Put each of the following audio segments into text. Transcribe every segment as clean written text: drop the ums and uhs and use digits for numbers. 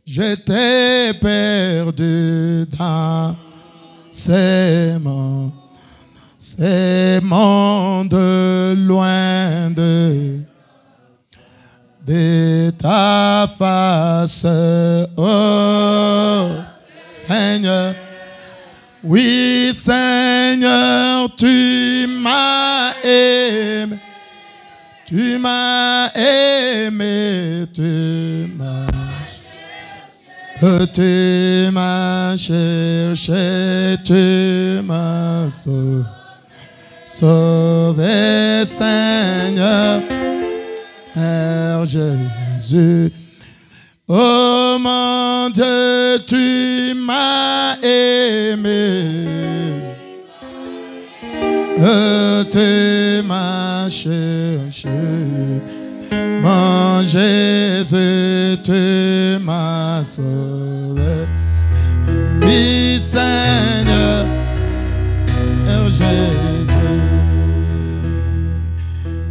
j'étais perdu dans ces mondes loin de ta face, oh Seigneur. Oui, Seigneur, tu m'as aimé, tu m'as aimé, tu m'as cherché, tu m'as sauvé, Seigneur, Père Jésus. Oh mon Dieu, tu m'as aimé, tu m'as cherché, mon Jésus, tu m'as sauvé. Oui, Seigneur, Père Jésus.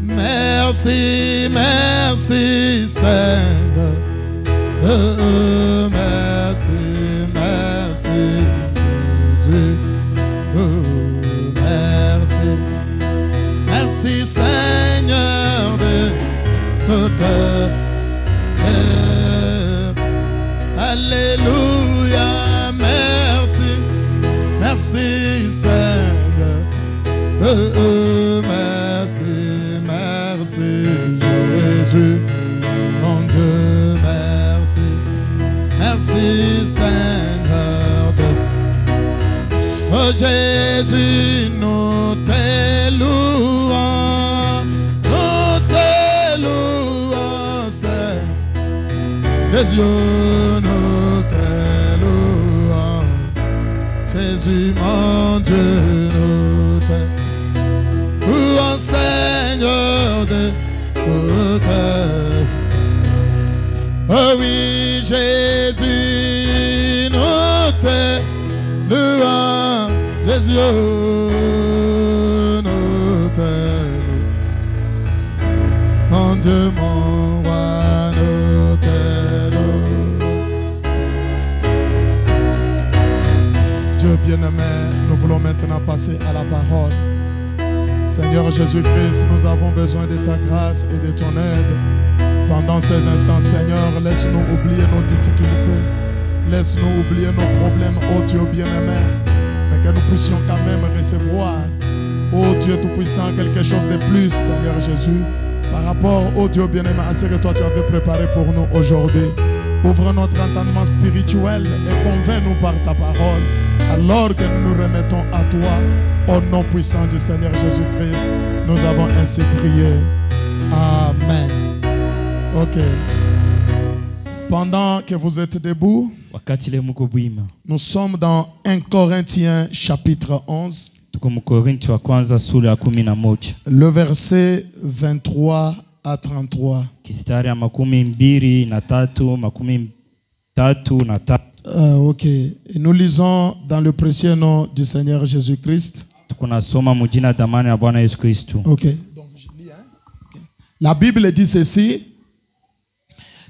Merci, merci, Seigneur. Merci, merci, Jésus. Merci, merci, Seigneur, de tout cœur. Alléluia, merci, merci, Seigneur. Merci, merci, Jésus, mon Dieu. Merci Seigneur de... Oh Jésus, nous te louons, Seigneur. Jésus, nous te louons. Jésus, mon Dieu, nous te louons, Seigneur de tout cœur. Oh oui, Jésus, nous te louons. Jésus, nous te louons. Mon Dieu, mon roi, nous te louons. Dieu bien-aimé, nous voulons maintenant passer à la parole. Seigneur Jésus-Christ, nous avons besoin de ta grâce et de ton aide. Pendant ces instants, Seigneur, laisse-nous oublier nos difficultés. Laisse-nous oublier nos problèmes, ô Dieu bien-aimé. Mais que nous puissions quand même recevoir, ô Dieu Tout-Puissant, quelque chose de plus, Seigneur Jésus, par rapport, ô Dieu bien-aimé, à ce que toi tu avais préparé pour nous aujourd'hui. Ouvre notre entendement spirituel et convainc-nous par ta parole, alors que nous nous remettons à toi, au nom puissant du Seigneur Jésus-Christ. Nous avons ainsi prié. Amen. Ok. Pendant que vous êtes debout, nous sommes dans 1 Corinthiens chapitre 11. Le verset 23 à 33. Ok. Et nous lisons dans le précieux nom du Seigneur Jésus-Christ. Ok. Donc, je lis, hein? Okay. La Bible dit ceci.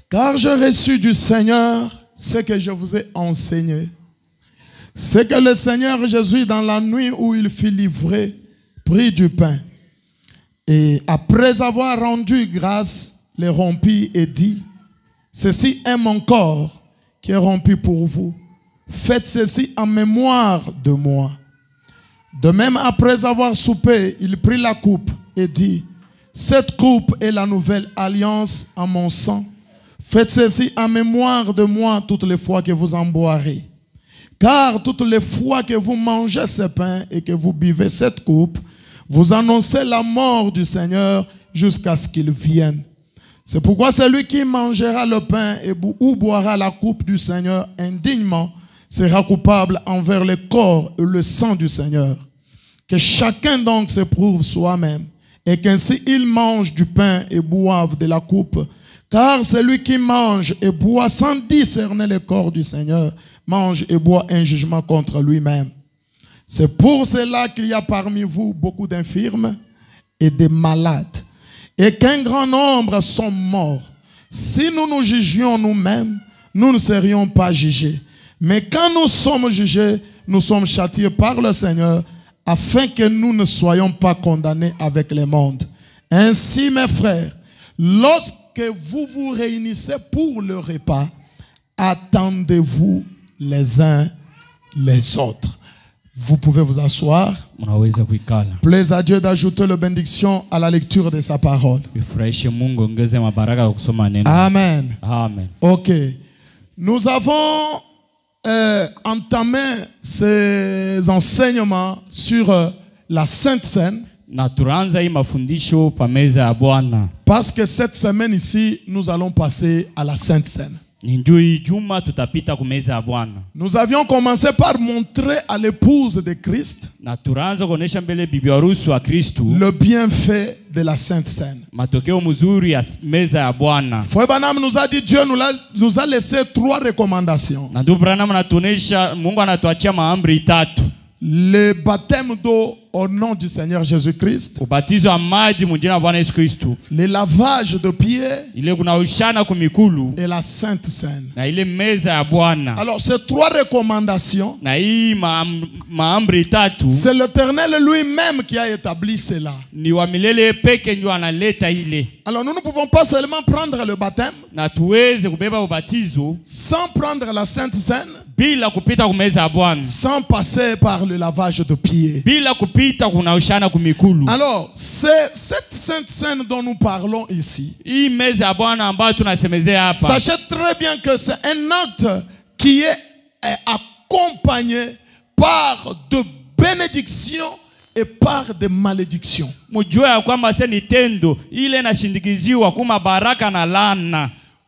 Car j'ai reçu du Seigneur ce que je vous ai enseigné. C'est que le Seigneur Jésus, dans la nuit où il fut livré, prit du pain. Et après avoir rendu grâce, le rompit et dit, ceci est mon corps qui est rompu pour vous. Faites ceci en mémoire de moi. De même, après avoir soupé, il prit la coupe et dit, cette coupe est la nouvelle alliance en mon sang. Faites ceci en mémoire de moi toutes les fois que vous en boirez. Car toutes les fois que vous mangez ce pain et que vous buvez cette coupe, vous annoncez la mort du Seigneur jusqu'à ce qu'il vienne. C'est pourquoi celui qui mangera le pain ou boira la coupe du Seigneur indignement sera coupable envers le corps et le sang du Seigneur. Que chacun donc s'éprouve soi-même et qu'ainsi il mange du pain et boive de la coupe. Car celui qui mange et boit sans discerner le corps du Seigneur mange et boit un jugement contre lui-même. C'est pour cela qu'il y a parmi vous beaucoup d'infirmes et de malades, et qu'un grand nombre sont morts. Si nous nous jugions nous-mêmes, nous ne serions pas jugés. Mais quand nous sommes jugés, nous sommes châtiés par le Seigneur afin que nous ne soyons pas condamnés avec le monde. Ainsi, mes frères, lorsque vous vous réunissez pour le repas, attendez-vous les uns les autres. Vous pouvez vous asseoir. Plaise à Dieu d'ajouter la bénédiction à la lecture de sa parole. Amen. Amen. Ok. Nous avons entamé ces enseignements sur la Sainte Seine. Parce que cette semaine ici, nous allons passer à la Sainte Seine. Nous avions commencé par montrer à l'épouse de Christ le bienfait de la Sainte Seine. Frère Branham nous a dit, Dieu nous a laissé 3 recommandations. Le baptême d'eau au nom du Seigneur Jésus-Christ. Le lavage de pieds. Et la Sainte Seine. Alors ces 3 recommandations, c'est l'Éternel lui-même qui a établi cela. Alors nous ne pouvons pas seulement prendre le baptême sans prendre la Sainte Seine, sans passer par le lavage de pieds. Alors, c'est cette Sainte Seine dont nous parlons ici. Sachez très bien que c'est un acte qui est accompagné par de bénédictions et par des malédictions.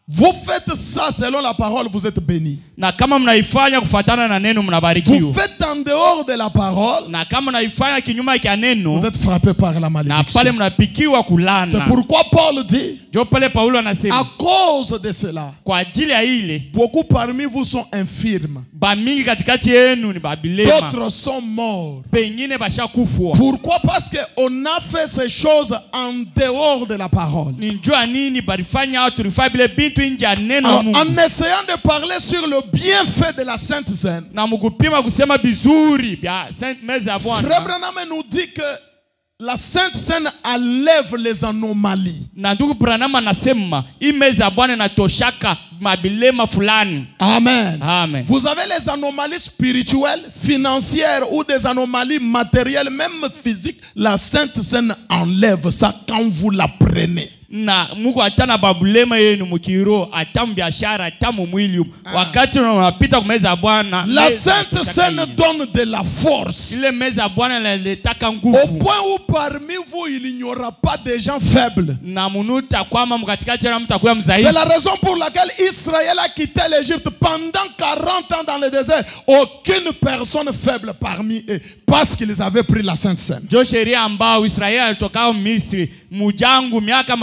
Vous faites ça selon la parole, vous êtes bénis. Vous faites en dehors de la parole, vous êtes frappé par la malédiction. C'est pourquoi Paul dit, à cause de cela, beaucoup parmi vous sont infirmes, d'autres sont morts. Pourquoi? Parce qu'on a fait ces choses en dehors de la parole. Alors, en essayant de parler sur le bienfait de la Sainte Seine, Frère Branham nous dit que la Sainte Seine enlève les anomalies. Amen. Amen. Vous avez les anomalies spirituelles, financières ou des anomalies matérielles, même physiques. La Sainte Seine enlève ça quand vous la prenez. Na Mungu atana babulema yenu mukiro atamu biashara atamu mwili wakati unapita kumeza Bwana. La Sainte Seine donne de la force. Ile meza Bwana inaletaka nguvu. Au point où parmi vous il n'y aura pas de gens faibles. Na munuta kwamba mkatikati na mtakuwa mzaifu. C'est la raison pour laquelle Israël a quitté l'Égypte pendant 40 ans dans le désert. Aucune personne faible parmi eux parce qu'ils avaient pris la Sainte Seine. Jo sheria ambao Israeli alitoka Misri mujangu miaka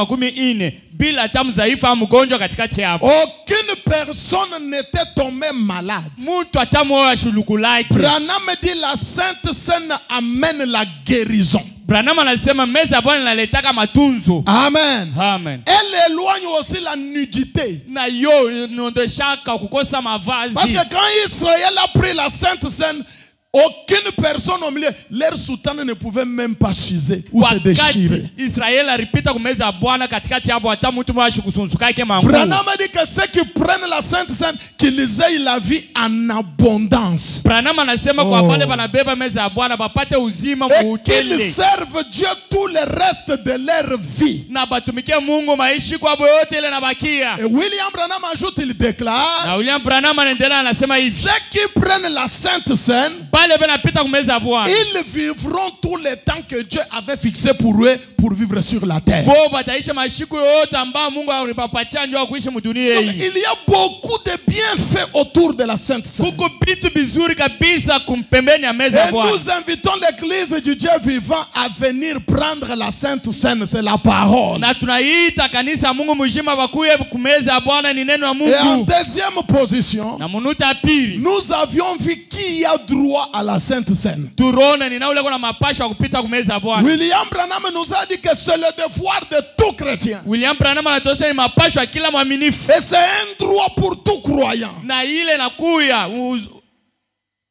bila tamzaifa mgonjwa katikati hapo. Aucune personne n'était tombée malade. Mtu atamoa shulukulaki. Branham dit la Sainte Seine amène la guérison. Branham anasema meza Bwana inaletaka matunzo. Amen. Amen. Elle éloigne aussi la nudité. Na yo ndeshaka kukosa mavazi. Parce que quand Israël a pris la Sainte Seine, aucune personne au milieu, leur soutane ne pouvait même pas s'user ou se déchirer. Israël alipita kumeza Bwana katikati hapo hata mtu mwashi kusunsuka yake mangu. Branham dit que ceux qui prennent la Sainte Seine qu'ils aient la vie en abondance. Branham anasema kwa wale wanabeba meza Bwana bapate uzima muutele. Et qu'ils servent Dieu tout le reste de leur vie. Na batumikie Mungu maishi kwa yote ile nabakia. Et William Branham ajoute, il déclare. Na William Branham anaendelea anasema hivi. Ceux qui prennent la Sainte Seine, ils vivront tout le temps que Dieu avait fixé pour eux pour vivre sur la terre. Donc, il y a beaucoup de bienfaits autour de la Sainte Seine. Et nous invitons l'église du Dieu vivant à venir prendre la Sainte Seine, c'est la parole. Et en deuxième position, nous avions vu qui a droit à la Sainte Seine. William William Branham nous a dit dit que c'est le devoir de tout chrétien. William Branham anatosha ni mapasho ya kila mwaminifu. Et c'est un droit pour tout croyant. Na ile nakuya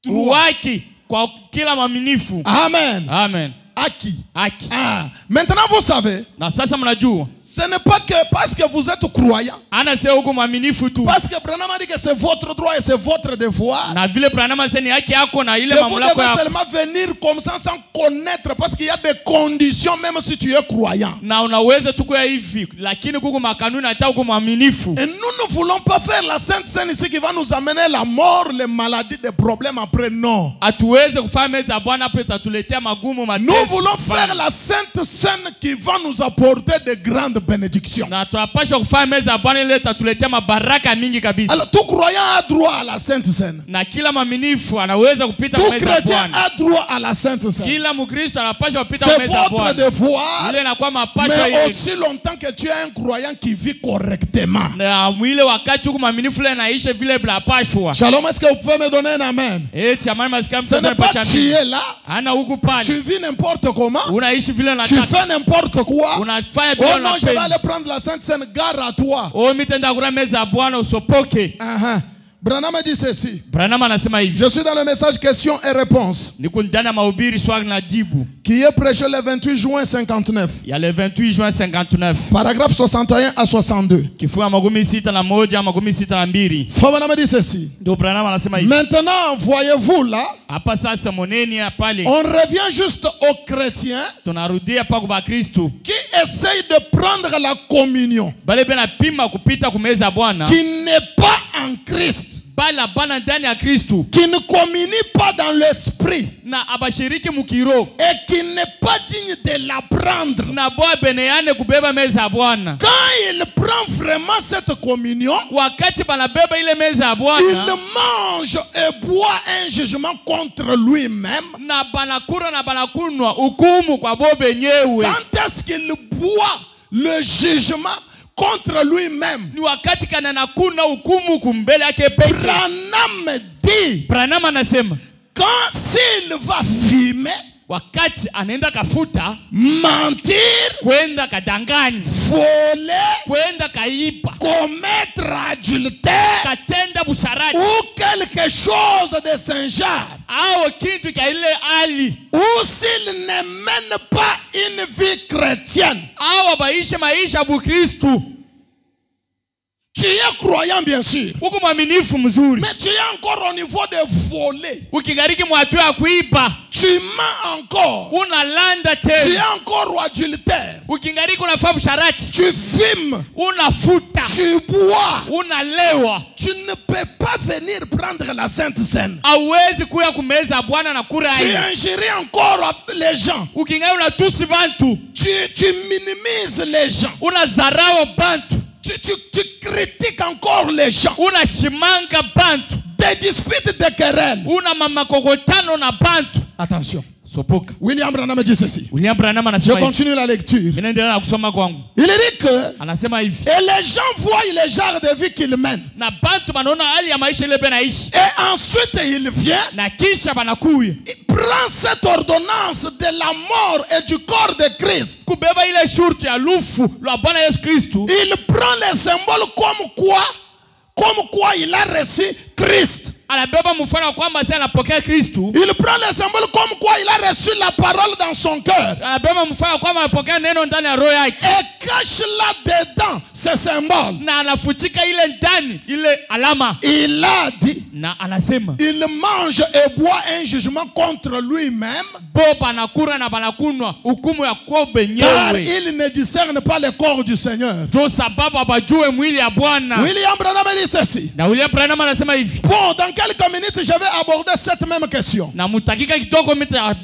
uwaki kwa kila mwaminifu. Amen. Amen. Aki. Aki. Ah. Maintenant vous savez, Na sasa mnajua, ce n'est pas que parce que vous êtes croyant, ana sio huko mwaminifu tu. parce que Branham a dit que c'est votre droit et c'est votre devoir, Na vile Branham sasa ni haki yako na ile que vous mamlaka devez yako. seulement venir comme ça sans connaître, parce qu'il y a des conditions même si tu es croyant. Na unaweza tu kwa hivi, lakini kuko makanuni hata huko mwaminifu. Et nous ne voulons pas faire la Sainte Seine ici qui va nous amener la mort, les maladies, des problèmes après, non. Hatuweze kufanya meza Bwana hapo itatuletea magumu mateso. Nous voulons faire la Sainte Seine qui va nous apporter de grandes bénédictions. Na tunapaswa kufanya meza Bwana ile itatuletea mabaraka mingi kabisa. Alors tout croyant a droit à la Sainte Seine. Na kila mwaminifu anaweza kupita Tout meza chrétien Bwana. a droit à la Sainte Seine. Kila Mkristo anapaswa kupita C'est meza votre Bwana. devoir, Ile inakuwa mapasho mais yetu. aussi longtemps que tu es un croyant qui vit correctement. Na mwile wakati huko mwaminifu ile naisha vile bila pashwa. Shalom, est-ce que vous pouvez me donner un amen? Eti amani masikam Ce n'est pas tu es là, ana huku pale. tu vis n'importe comment, Unaishi vile tu unataka. fais n'importe quoi. Unafanya Oh bila non, je vais unapenda. aller prendre la Sainte Seine, gare à toi. Oh, mitenda kula meza Bwana usopoke. Branham a dit ceci. Branham anasema hivi. Je suis dans le message questions et réponses Niko ndani ya mahubiri swali na jibu. qui est prêché le 28 juin 59. Ya le 28 juin 59. Paragraphe 61 à 62. Kifungu makumi sita na moja, makumi sita na mbili. Branham a dit ceci. Ndio Branham anasema hivi. Maintenant, voyez-vous là, Hapa sasa moneni ya pale. on revient juste aux chrétiens Tunarudia pa kwa Kristo. qui essayent de prendre la communion, Bale bena pima kupita kumeza Bwana. qui n'est pas en Christ, Bala bana ndani ya Kristo. qui ne communie pas dans l'esprit Na abashiriki mukiro. et qui n'est pas digne de la prendre. Na boa beneane kubeba meza Bwana. Quand il prend vraiment cette communion, Wakati banabeba ile meza ya il Bwana. mange et boit un jugement contre lui-même. Na banakura na banakunwa hukumu kwa bo benyewe. Quand est-ce qu'il boit le jugement contre lui-même? Ni wakati kana nakuna hukumu kumbele yake peke. Branham dit, Branham anasema quand s'il va fumer, wakati anaenda kafuta, mentir, kwenda kadanganya, voler, kwenda kaiba, commettre adultère katenda busharati, ou quelque chose de ce genre, au kitu cha ile hali, ou s'il ne mène pas une vie chrétienne. au baishi maisha bukristu. Tu es croyant bien sûr, Uko mwaminifu mzuri. mais tu es encore au niveau de voler. Ukigariki mwatu ya kuiba, Tu mens encore. unalanda Tu es tena. encore au adultère. Ukigariki unafaa busharati, Tu fumes. unafuta, Tu bois. unalewa. Tu ne peux pas venir prendre la Sainte Seine. Hauwezi kuya kumeza Bwana na kura Tu hii. injures encore les gens. Ukingai unatusi bantu, Tu minimises les gens. unazarau bantu, Tu critiques encore les gens. unashimanga bantu, Des disputes, des querelles. una mamakokotano na bantu. Attention. Sopoka. William Branham dit ceci. William Branham Je anasema hivi. continue la lecture. Ninaendelea na kusoma kwangu. Il dit que Anasema hivi. et les gens voient le genre de vie qu'ils mènent. Na bantu banaona hali ya maisha ile benaishi. Et ensuite il vient, Na kisha banakuya. il prend cette ordonnance de la mort et du corps de Christ. Kubeba ile shurti ya lufu la Bwana Yesu Kristo. Il prend les symboles comme quoi il a reçu Christ. Anabeba mfano kwamba sasa anapokea Kristo. Il prend les symboles comme quoi il a reçu la parole dans son cœur. Anabeba mfano kwamba anapokea neno ndani ya roho yake. Et cache là-dedans ces symboles. Na anafutika ile ndani ile alama. Il a dit, Na anasema il mange et boit un jugement contre lui-même, bo banakura na banakunwa hukumu ya kwa car benyewe. il ne discerne pas le corps du Seigneur. Jo sababu abajue mwili ya Bwana. William Branham dit ceci. Na William Branham anasema hivi. Bon, dans quelques minutes, je vais aborder cette même question. Na mutakika kitoko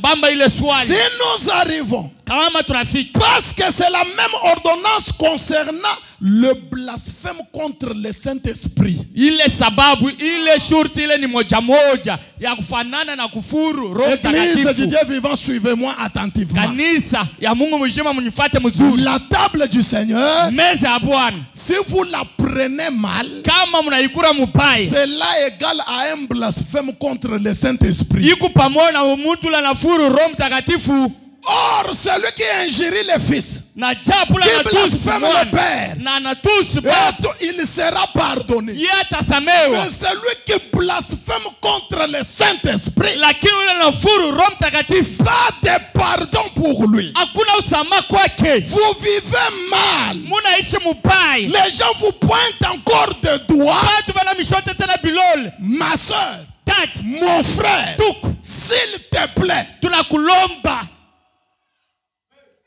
bamba ile swali. Si nous arrivons, Kama tunafika. parce que c'est la même ordonnance concernant le blasphème contre le Saint-Esprit. Ile sababu ile shurti ile ni moja moja ya kufanana na kufuru Roho Église du Mtakatifu. Dieu vivant, suivez-moi attentivement. Kanisa ya Mungu mzima mnifuate mzuri. La table du Seigneur, Meza ya Bwana. si vous la prenez mal, Kama mnaikura mubaya. cela égale à un blasphème contre le Saint-Esprit. Iko pamoja na mtu la nafuru Roho Mtakatifu. Or, celui qui ingérit le Fils, na japo la qui natusi blasphème le mwana Père, na natusi baba, il sera pardonné. yeye atasamewa. Mais celui qui blasphème contre le Saint-Esprit, Lakini yule anafuru Roho Mtakatifu, pas de pardon pour lui. hakuna usamaha kwake. Vous vivez mal. Munaishi mubaya. Les gens vous pointent encore de doigts. Watu bana mishote tena bilole. Ma soeur, Tati, mon frère, tuku, s'il te plaît, tunakulomba.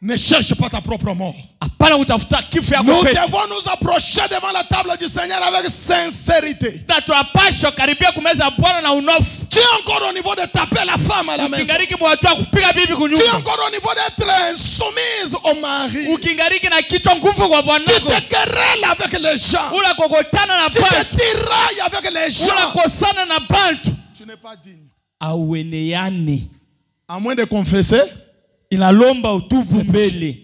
ne cherche pas ta propre mort. Hapana utafuta kifo yako Nous peke. devons nous approcher devant la table du Seigneur avec sincérité. Na tunapaswa karibia kumeza Bwana na unofu. Tu es encore au niveau de taper la femme à la maison. Ukingariki mwatu wa kupiga bibi Tu es kunyumba. encore au niveau d'être insoumise au mari. Ukingariki na kichwa nguvu kwa Tu bwanako. te querelles avec les gens. Ula kokotana na Tu bantu. te tirailles avec les Ula gens. kosana na bantu. Tu n'es pas digne. Aweneane. À moins de confesser Inalomba utubu mbele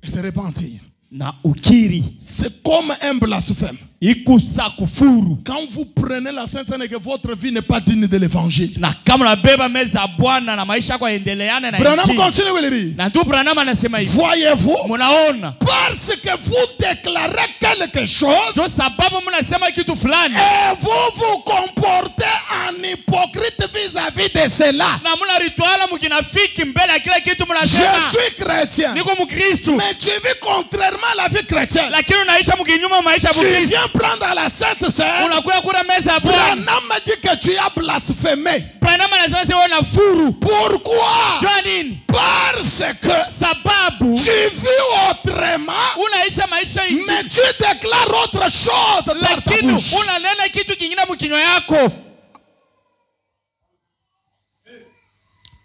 et se repentir. na ukiri. C'est comme un blasphème. Ikusa kufuru. Quand vous prenez la Sainte Seine et que votre vie n'est pas digne de l'évangile. Na kama unabeba meza ya Bwana na maisha yako yaendeleane na Branham injili. continue, Willy. Na ndio Branham anasema hivi. Voyez-vous, Munaona? parce que vous déclarez quelque chose Ndio sababu mnasema kitu fulani. et vous vous comportez en hypocrite vis-à-vis de cela. Na muna rituala mkinafiki mbele ya kila kitu Je mnasema. suis chrétien. Niko Mkristo. Mais tu vis contrairement à la vie chrétienne. Lakini unaisha mkinyuma maisha ya Tu Mkristo. viens prendre la Sainte Seine. Unakuja kula meza ya Bwana. Branham me dit que tu as blasphémé. Branham anasema sasa wewe unafuru. Pourquoi? Jua nini? Parce que Sababu tu vis autrement, unaisha maisha hii. mais tu déclares autre chose par ta Lakini bouche. unanena kitu kingine mkinywa yako.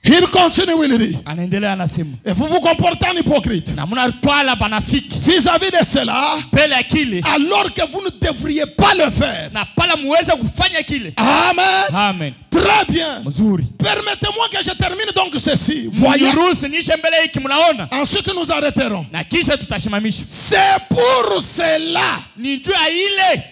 Il continue, Willy. Anaendelea anasema. Et vous vous comportez en hypocrite. Na mnatwala banafiki. Vis-à-vis de cela, Mbele ya kile. alors que vous ne devriez pas le faire. Na pala muweze kufanya kile. Amen. Amen. Très bien. Mzuri. Permettez-moi que je termine donc ceci. Voyez. Niruhusu nishe mbele hiki mnaona? Ensuite, nous arrêterons. Na kisha tutashimamisha. C'est pour cela. Ni juu ya ile.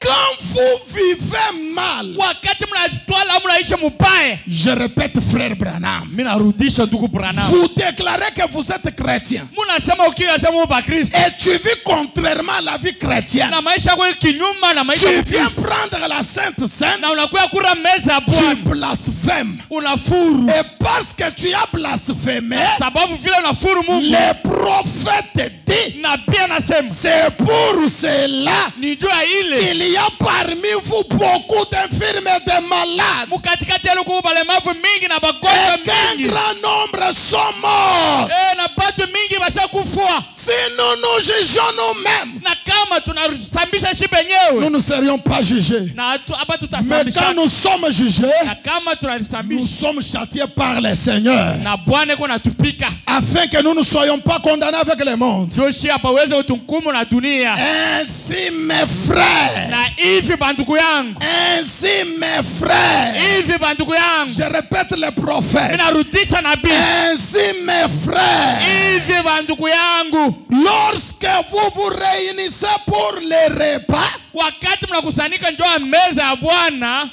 Quand vous vivez mal, Wakati mnatwala mnaishi mubaya. je répète, frère Branham, Mimi narudisha ndugu Branham. vous déclarez que vous êtes chrétien Mnasema ukiwa sema uba Kristo. et tu vis contrairement à la vie chrétienne. Na maisha yako kinyuma na maisha Tu ya viens Kristo. prendre la Sainte Seine, Na unakuwa kula meza ya tu Bwana. blasphèmes. Unafuru. Et parce que tu as blasphémé, Sababu vile unafuru Mungu. les prophètes disent, Na pia nasema c'est pour cela ni juu ya ile. qu'il y a parmi vous beaucoup d'infirmes et de malades. Mukatikati yenu kuko balemavu mingi na Et bagonjwa qu'un mingi. grand nombre sont morts. Na batu mingi bashakufa. Si nous nous jugeons nous-mêmes, Na kama tunasambisha shi nous penyewe. ne serions pas jugés. Na hapa Mais tutasambisha. quand nous sommes jugés, Na kama nous tunasambisha. sommes châtiés par le Seigneur, Na Bwana iko natupika. afin que nous ne soyons pas condamnés avec le monde. Joshi hapa uweze utukumu na dunia. Ainsi, mes frères, Na hivi banduku yangu. ainsi, mes frères, Hivi banduku yangu. je répète les prophètes, Ninarudisha nabii. ainsi, mes frères, Hivi banduku yangu. lorsque vous vous réunissez pour les repas, Wakati mnakusanyika njoo ya meza ya Bwana,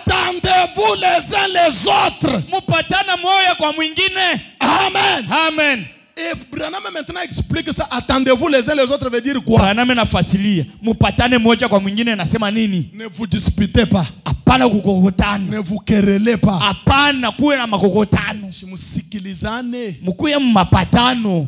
attendez-vous les uns les autres. mupatana moyo kwa mwingine. Amen. Amen. Et Branham maintenant explique ça. Attendez-vous les uns les autres veut dire quoi? Branham nafasilia. Mupatane moja kwa mwingine nasema nini? Ne vous disputez pas. Hapana kukokotana. Ne vous querellez pas. Hapana kuwe na makokotano. Musikilizane. Mukuye mapatano.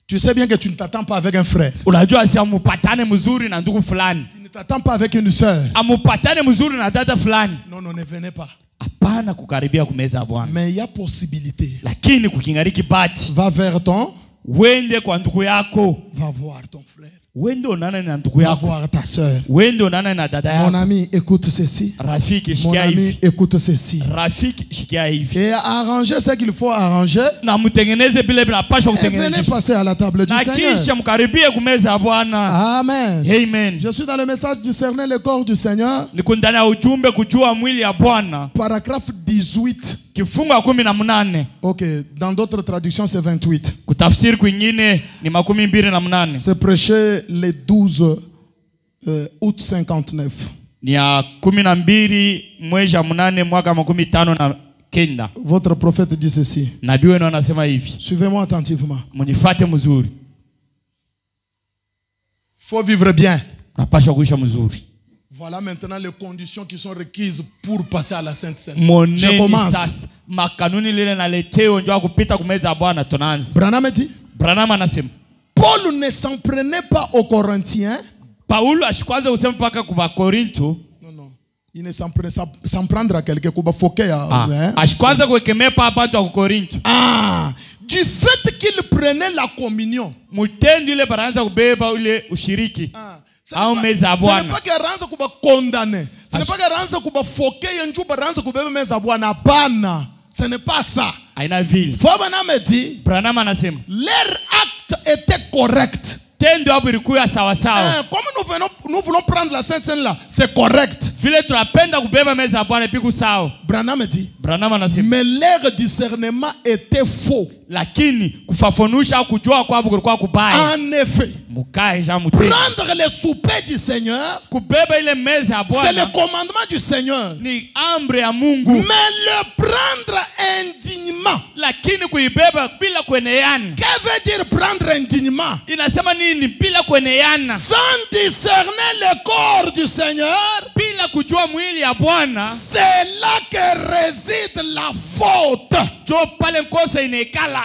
Tu sais bien que tu ne t'attends pas avec un frère. Unajua si amupatane mzuri na ndugu fulani. Tu ne t'attends pas avec une sœur. Amupatane mzuri na dada fulani. Non, non, ne venez pas. Hapana kukaribia kumeza ya Bwana. Mais il y a possibilité. Lakini kukingariki bati. Va vers ton. Wende kwa ndugu yako. Va voir ton frère. Wende onana na ndugu Va yako. voir ta sœur. Wende onana na dada Mon yako. ami, écoute ceci. Rafiki Mon shikia ami, hivi. écoute ceci. Rafiki shikia hivi. Et arranger ce qu'il faut arranger. Na mutengeneze bile bila pasha Et venez kutengeneza. passer à la table du Na Seigneur. kisha mkaribie kumeza ya Bwana. Amen. Amen. Je suis dans le message discerner le corps du Seigneur. Niko ndani ya ujumbe kujua mwili ya Bwana. Paragraphe 18. Kifungu 18. Ok, dans d'autres traductions c'est 28. Kutafsiri kwingine ni 28. C'est prêché le 12 août 59. Ni ya 12 mwezi wa 8 mwaka kenda. Votre prophète dit ceci. Nabii wenu anasema hivi. Suivez-moi attentivement. Munifuate mzuri. Faut vivre bien. Napasha kuisha mzuri. Voilà maintenant les conditions qui sont requises pour passer à la Sainte Seine. Je commence. Makanuni lile naleteo njoo kupita kumeza ya Bwana tunaanza. Branham dit. Branham anasema. Paul ne s'en prenait pas aux Corinthiens. Paulo ashikwanza kusema mpaka kwa Korinto. Non. Il ne s'en prendre à quelqu'un kuba fokea. Ashikwanza kuekemea pa abantu wa Korinto. Du fait qu'il prenait la communion. Mutendo ile baranza kubeba ule ushiriki. Ce n'est pas que ranza kuba condamné. Ce n'est pas que ranza kuba fokea njuba ranza kubeba meza bwana bana. Ce n'est pas ça. Aina vile. Branham dit. Branham anasema. Leur acte était correct. Tendo hapo ilikuwa sawa sawa. Comme nous voulons prendre la Sainte Seine là, c'est correct. Vile tunapenda kubeba meza ya Bwana piku sawa. Branham dit. Branham anasema. Mais leur discernement était faux. Lakini kufafanusha au kujua kwao kulikuwa kubaya. En effet. Prendre le souper du Seigneur. Kubeba ile meza ya Bwana. C'est le commandement du Seigneur. Ni amri ya Mungu. Mais le prendre indignement. Lakini kuibeba bila kueneana. Que veut dire prendre indignement? Inasema nini bila kueneana? Sans discerner le corps du Seigneur. Bila kujua mwili ya Bwana. C'est là que réside la faute. Jo pale nkosa inekala.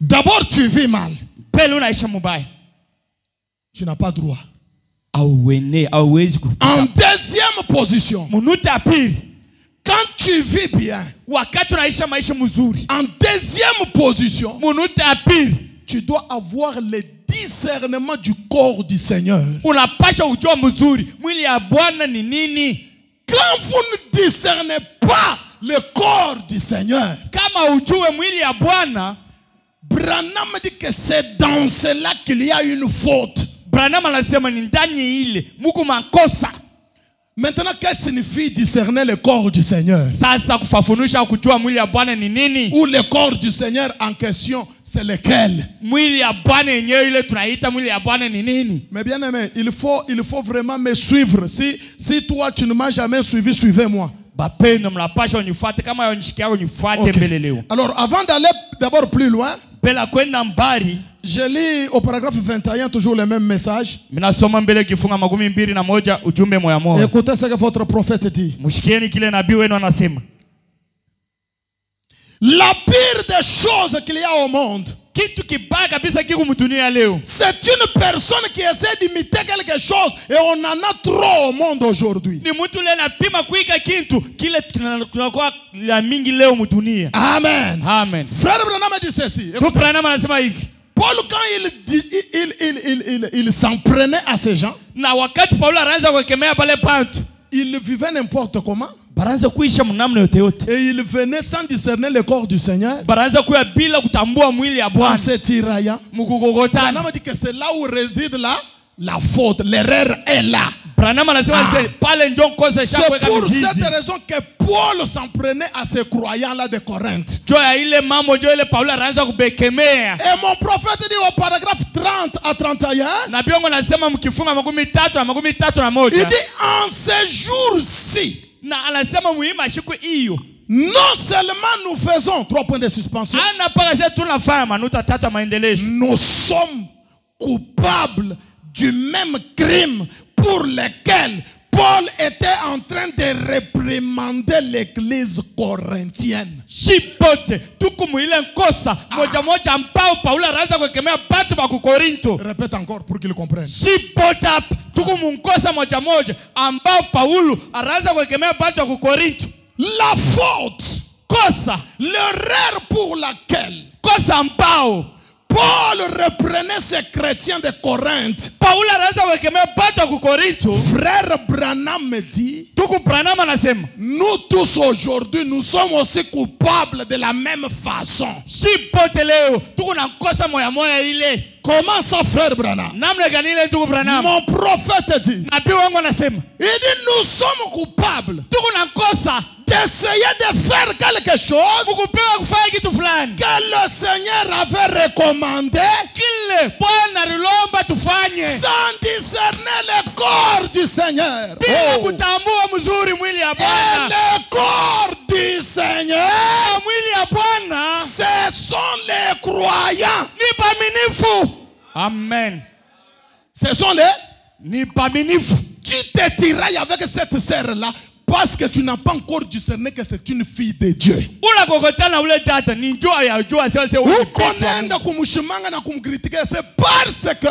D'abord tu vis mal. Pele unaisha mubaya. Tu n'as pas droit. En deuxième position. Munuta pili. Quand tu vis bien. Wakati unaisha maisha mzuri. En deuxième position. Munuta pili. Tu dois avoir le discernement du corps du Seigneur. Unapasha kujua mzuri mwili ya Bwana ni nini. Quand vous ne discernez pas le corps du Seigneur. Kama ujue mwili ya Bwana. Branham dit que c'est dans cela qu'il y a une faute. Branham anasema ni ndani ile muko makosa. Maintenant, qu'est-ce que signifie discerner le corps du Seigneur? Sasa kufafanusha kujua mwili ya Bwana ni nini? Ou le corps du Seigneur en question, c'est lequel? Mwili ya Bwana yenyewe ile tunaita mwili ya Bwana ni nini? Mais bien aimé, il faut vraiment me suivre. Si toi tu ne m'as jamais suivi, suivez-moi. Bapendo mnapasha unifuate kama unishikia unifuate mbele leo. Alors avant d'aller d'abord plus loin, bela kwenda mbali, je lis au paragraphe 21 toujours le même message. Minasoma mbele kifunga 21 ujumbe moya moya. Écoutez ce que votre prophète dit. Mushikieni kile nabii wenu anasema. La pire des choses qu'il y a au monde, kitu kibaya kabisa kiko mdunia leo, c'est une personne qui essaie d'imiter quelque chose et on en a trop au monde aujourd'hui. Ni mtu leo anapima kuiga kitu kile tunakuwa la mingi leo mdunia. Amen. Amen. Frère Branham dit ceci. Tu Branham anasema hivi. Paul quand il s'en prenait à ces gens, na wakati Paulo anaanza kukemea pale bantu, il vivait n'importe comment. Baranza kuisha mnamna yote yote. Et il venait sans discerner le corps du Seigneur. Baranza kuya bila kutambua mwili ya Bwana. En se tiraillant. Mukukokotana. Branham dit que c'est là où réside la faute. L'erreur est là. Branham anasema pale ndio kosa c'est pour cette raison que Paul s'en prenait à ces croyants là de Corinthe. Joya ile mambo jo ile Paulo anaanza kubekemea. Et mon prophète dit au paragraphe 30 à 31. Nabii wangu anasema mkifunga 33 na 31. Il dit en ces jours-ci. Na anasema muhimu siku hiyo. Non seulement nous faisons 3 points de suspension. Ana paka sasa tunafanya manuta 3 maendeleo. Nous sommes coupables du même crime pour lequel Paul était en train de réprimander l'église corinthienne. Shipote tukumu ile nkosa moja ambao Paulo anaanza kukemea watu wa Korinto. Répète encore pour qu'ils comprennent. Shipote tukumu nkosa moja ambao Paulo anaanza kukemea watu wa Korinto. La faute, kosa, l'erreur pour laquelle kosa ambao Paul reprenait ces chrétiens de Corinthe. Paulo anaanza kukemea watu wa Korinto. Frère Branham me dit, tuku Branham anasema, nous tous aujourd'hui nous sommes aussi coupables de la même façon. Shipote leo tuku na kosa moya ile. Comment ça, frère Branham? Namna gani ile tuku Branham? Mon prophète dit, nabii wangu anasema, il dit nous sommes coupables tuku na kosa d'essayer de faire quelque chose que le Seigneur avait recommandé sans discerner le corps du Seigneur. mzuri mwili ya Et Bwana. le corps du Seigneur, Mwili ya Bwana ce sont les croyants. ni paminifu. Amen. Ce sont les... Ni paminifu. Tu te tirailles avec cette sœur-là parce que tu n'as pas encore discerné que c'est une fille de Dieu. Ula kokotana ule tata ni njua ya jua sasa Ukonenda kumshimanga na kumcritiquer, c'est parce que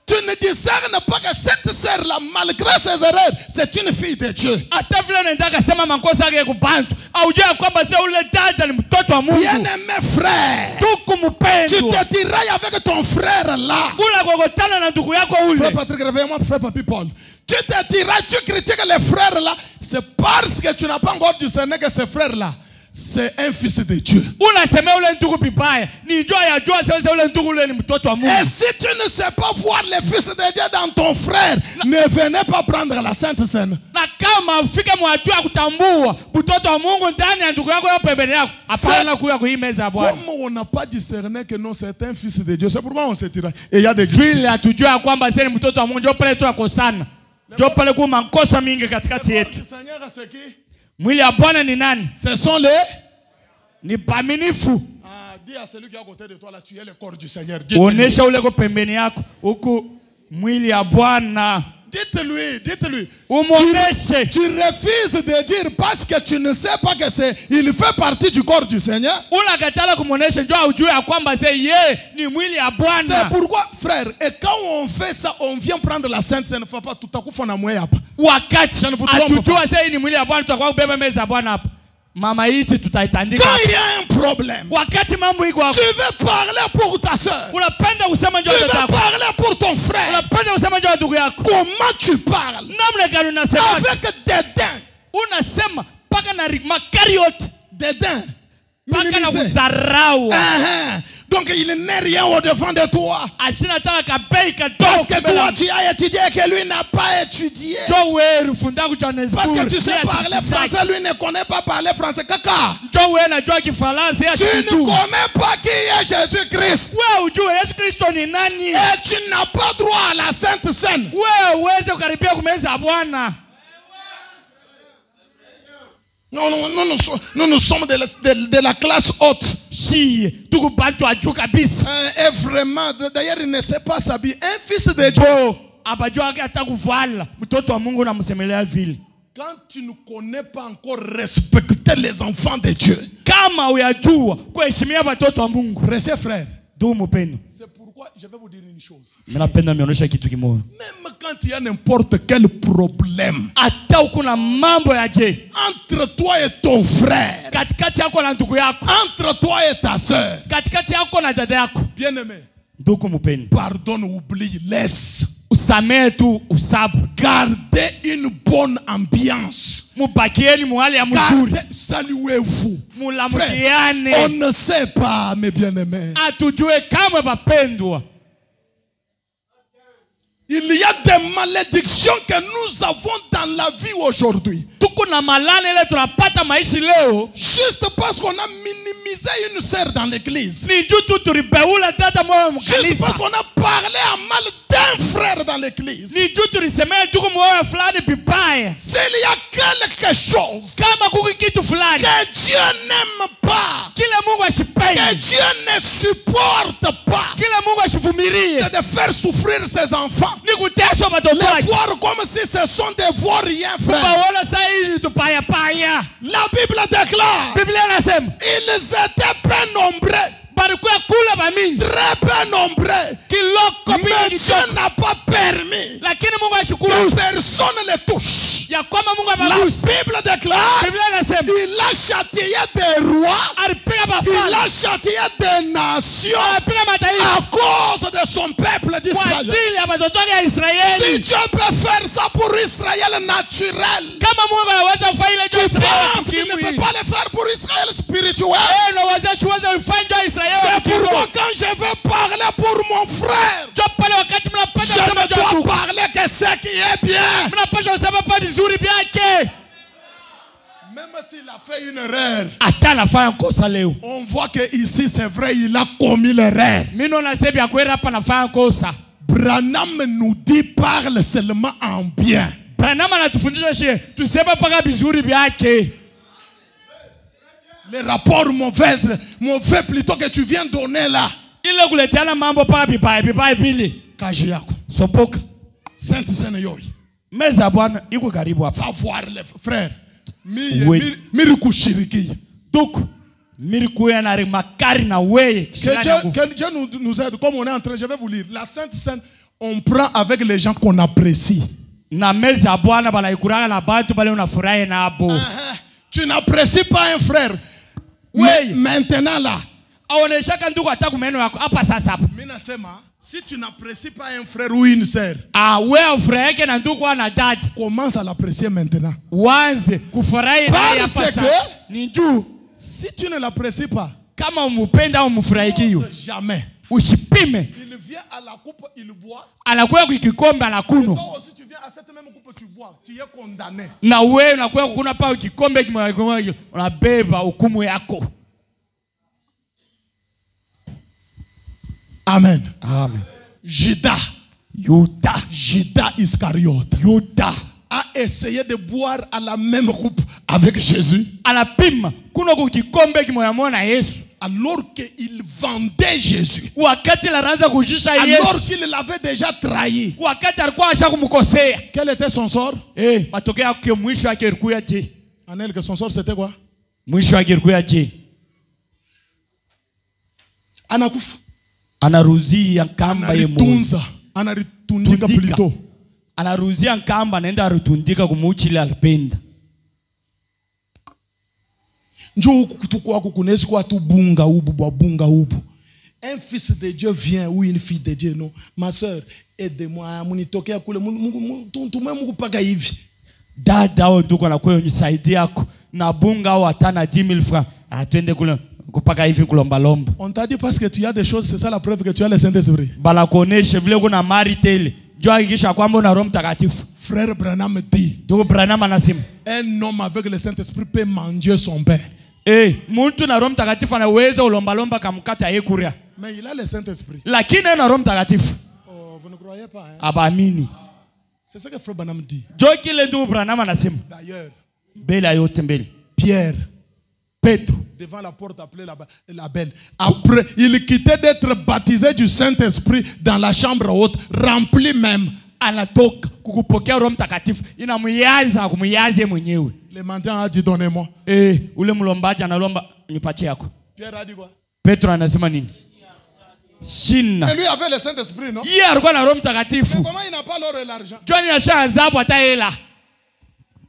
tu ne discernes pas que cette sœur-là, malgré ses erreurs, c'est une fille de Dieu. Hata vile nendaka sema makosa yake kubantu. Aujua kwamba sasa ule tata ni mtoto wa Mungu. Bien-aimé frère, Tuku tu mpendwa. te tirailles avec ton frère là. Ula kokotana na ndugu yako ule. Frère Patrick, réveille-moi, frère Papi Paul. Tu te tirailles, tu critiques les frères là. C'est parce que tu n'as pas encore discerné que ce frère là, c'est un fils de Dieu. Unasema ule ndugu bibaya. Ni njua ya jua sasa ule ndugu ule ni mtoto wa Mungu. Et si tu ne sais pas voir les fils de Dieu dans ton frère, ne venez pas prendre la Sainte Seine. Na kama ufike mwatua kutambua mtoto wa Mungu ndani ya ndugu yako ya pembeni yako, hapana kuya kuimeza Bwana. Comme on n'a pas discerné que non, c'est un fils de Dieu, c'est pourquoi on se tiraille. Et il y a des Vile atujua kwamba sasa ni mtoto wa Mungu, ndio pale tu akosana. Ndio pale kuna makosa mingi katikati yetu. Mwili ya Bwana ni nani? Ce sont les... Ni paminifu. Ah, dis à celui qui est à côté de toi là, tu es le corps du Seigneur. Onesha ule ko pembeni yako huku mwili ya Bwana. Dites-lui, dites-lui. Umuoneshe. Tu refuses de dire parce que tu ne sais pas que c'est, il fait partie du corps du Seigneur. Ula katala kumuonesha ndio ujue ya kwamba sasa yeye ni mwili ya Bwana. C'est pourquoi, frère, et quand on fait ça, on vient prendre la Sainte Seine, faut pas tout à coup fona mwe hapa. Wakati Je ne vous trompe atujua pas. sasa ni mwili ya Bwana, tutakuwa kubeba meza ya Bwana hapa. Mama iti tutaitandika. Quand il y a un problème, Wakati mambo iko hapo. tu veux parler pour ta soeur. Unapenda kusema Tu njoo veux yako. parler pour ton frère. Unapenda kusema njoo ndugu yako. Comment tu parles? Namna gani unasema? Avec dédain. Unasema paka na makari yote. Dédain. Paka na Minimiser. kudharau. Donc il n'est rien au-devant de toi. Ashina tana kabei kadogo. Parce que toi tu as étudié et que lui n'a pas étudié. Njoo wewe funda ku Johannesburg. Parce que tu sais parler français, lui ne connaît pas parler français. Kaka. Njoo wewe najua Kifaransa ya Tu ne connais pas qui est Jésus-Christ. wewe ujue Yesu Kristo ni nani. Et tu n'as pas droit à la Sainte Seine. Wewe uweze kukaribia kumeza ya Bwana. Nous sommes de la classe haute. Si tuku bantu aju kabisa. Et vraiment, d'ailleurs, il ne sait pas s'habiller. Un fils de Dieu. Bo abajua hata kuvala mtoto wa Mungu na msemelea vile. Quand tu ne connais pas encore respecter les enfants de Dieu. Kama uyajua kuheshimia watoto wa Mungu. Restez frère. Ndugu mpendwa. C'est pourquoi je vais vous dire une chose. Mimi napenda nionyeshe kitu kimoja. Même quand il y a n'importe quel problème Hata kuna mambo ya je entre toi et ton frère, katikati yako na ndugu yako, entre toi et ta soeur, katikati yako na dada yako, bien-aimé, ndugu mpendwa, pardonne, oublie, laisse. usamehe tu, usabu. Gardez une bonne ambiance. Mubakieni muhali ya mzuri. Gardez, saluez-vous. Mulamukiane. On ne sait pas, mes bien-aimés. Atujue kama bapendwa. Il y a des malédictions que nous avons dans la vie aujourd'hui. Tuko na malane ile tunapata maishi leo. Juste parce qu'on a minimisé une sœur dans l'église. Ni juu tu tulibeula dada moyo Juste mkanisa. parce qu'on a parlé à mal d'un frère dans l'église. Ni juu tulisemea tuko moyo fulani bibaya. S'il y a quelque chose Kama kuki kitu fulani que Dieu n'aime pas, kile Mungu que ashipendi, Dieu ne supporte pas, kile Mungu ashivumilie, c'est de faire souffrir ses enfants. ni kuteswa watoto Les wake. voir comme si ce sont des vauriens, frère. Kubaona saa hizi tupaya paya. La Bible déclare, Biblia inasema ils étaient peu nombreux, balikuwa kula bamingi, très peu nombreux. kiloko Mais mingi Dieu sana. n'a pas permis Lakini Mungu que ashukuru personne ne les touche. ya kwamba Mungu La ameruhusu. Bible déclare, Biblia inasema il a châtié des rois, alipiga il mafalme, a châtié des nations alipiga mataifa à cause de son peuple kwa d'Israël. ajili ya watoto wake ya Si Israeli. Dieu peut faire ça pour Israël naturel, Kama Mungu anaweza kufanya ile tu jambo penses qu'il ne peut kimwili, pas le faire pour Israël spirituel? na wazee waweza kufanya ndio Israeli C'est pourquoi kiroho. quand je vais parler pour mon frère, Ndio pale wakati mnapata je kusema ne dois jambo, parler que ce qui est bien. mnapaswa kusema pa vizuri vyake. Même s'il a fait une erreur, Hata anafanya kosa leo. on voit que ici c'est vrai, il a commis l'erreur. Mimi naona sasa ya kweli hapa anafanya kosa. Branham nous dit parle seulement en bien. Branham anatufundisha shie tuseme paka bizuri byake. Les rapports mauvais plutôt que tu viens donner là. Ile kuleteana mambo paka bibaya bili. Kaji yako. Sopoka. Sainte Seine yoi. Meza Bwana iko karibu hapa. Va voir les frères. Miri kushiriki. Donc miri kuya na makari na weye. Que Dieu nous aide. Comme on est en train, je vais vous lire. La Sainte Seine, on prend avec les gens qu'on apprécie. Na meza Bwana bana ikuranga na bantu bale unafurahi nabo. Tu n'apprécies pas un frère. Oui. Maintenant là. Aoneshaka ndugu ataku meno yako hapa sasa hapa. Mimi nasema si tu n'apprécies pas un frère ou une sœur. Wewe frère yake na ndugu ana dad. Commence à l'apprécier maintenant. Wanze kufurahi naye hapa sasa. Ni juu. Si tu ne l'apprécies pas. Kama umupenda au mfurahikiyo. Jamais. Usipime. Il vient à la coupe, il boit. Anakuwa kikombe anakunywa. Toi aussi tu viens à cette même coupe tu bois, tu es condamné. Na wewe unakuwa kukuna pa kikombe kimoja unabeba hukumu yako. Amen. Amen. Judas Iscariote a essayé de boire à la même coupe avec Jésus. Anapima kuna kikombe kimoja na Yesu. Alors qu'il vendait Jésus. Wakati anaanza kujisha Yesu. Alors qu'il l'avait déjà trahi. Wakati alikuwa ashakumkosea. Quel était son sort? Matokeo yake mwisho wake ilikuwa je? Anel, que son sort c'était quoi? Mwisho wake ilikuwa je? Anakufa. Anaruzia kamba yemoja. Anaritundika plutôt. Anaruzia kamba naenda arutundika kumuchile alipenda. Njoo kutukua kukunezi kwa tu bunga ubu. Un fils de Dieu vient ou une fille de Dieu non. Ma sœur, aide-moi munitokea kule tume Mungu paka hivi. Dada au ndugu anakuwa unisaidie yako na bunga au atana 10,000 francs. Atwende kule kupaka hivi kulomba lomba. On t'a dit parce que tu as des choses, c'est ça la preuve que tu as le Saint-Esprit. Bala kuonesha vile kuna mari tele. Jua hakikisha kwamba una Roho Mtakatifu. Frère Branham dit. Ndugu Branham anasema. Un homme avec le Saint-Esprit peut manger son pain. Mtu na Roho Mtakatifu anaweza ulomba lomba kamkata yekuria. Mais il a le Saint-Esprit. Lakini ana Roho Mtakatifu. Oh, vous ne croyez pas hein? Abaamini. C'est ce que Frère Branham dit. Jua kile ndugu Branham anasema. D'ailleurs, Bela yote mbele. Pierre Petro devant la porte appelée la belle. Après, il quittait d'être baptisé du Saint-Esprit dans la chambre haute, rempli même. Anatoka kukupokea Roho Mtakatifu inamuyaza kumuyaze mwenyewe. Le mendiant a dit donnez-moi. Ule mlombaji analomba nipatie yako. Pierre a dit quoi? Petro anasema nini? Shina. Et lui avait le Saint-Esprit, non? Yeye alikuwa na Roho Mtakatifu. Mais comment il n'a pas l'or et l'argent? Joani ashaanzabu hata hela.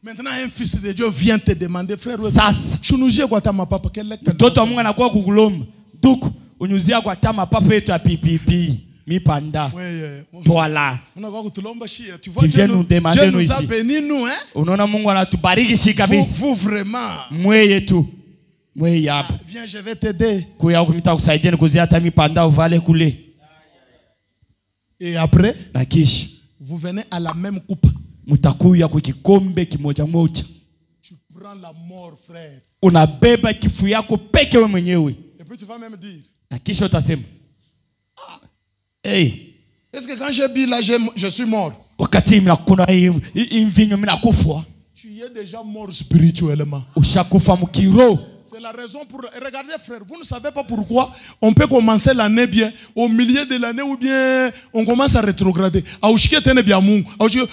Maintenant un fils de Dieu vient te demander frère. Sasa chunujie kwa tama papa quel mtoto wa Mungu anakuwa kukulomba. Duku unyuzia kwa tama papa yetu ya pipipi. Mipanda. Voilà. Tu vois, Dieu nous a bénis nous, hein? Unaona Mungu anatubariki shi kabisa. Vous vraiment. Mweye tu. Mweye hapa. Viens, je vais t'aider. Kuya kumita kusaidia nikuzia hata mipanda uvale kule. Et après, na kisha vous venez à la même coupe. Mutakuya kwa kikombe kimoja moja. Tu prends la mort, frère. Unabeba kifu yako peke wewe mwenyewe. Et puis tu vas même dire. Na kisha utasema. Est-ce que quand j'ai bu là, je suis mort? Wakati mnakuna mvinyo mnakufa. Tu es déjà mort spirituellement. Ushakufa mkiro. C'est la raison pour... Regardez frère, vous ne savez pas pourquoi on peut commencer l'année bien, au milieu de l'année ou bien on commence à rétrograder. Aushike tene bia Mungu.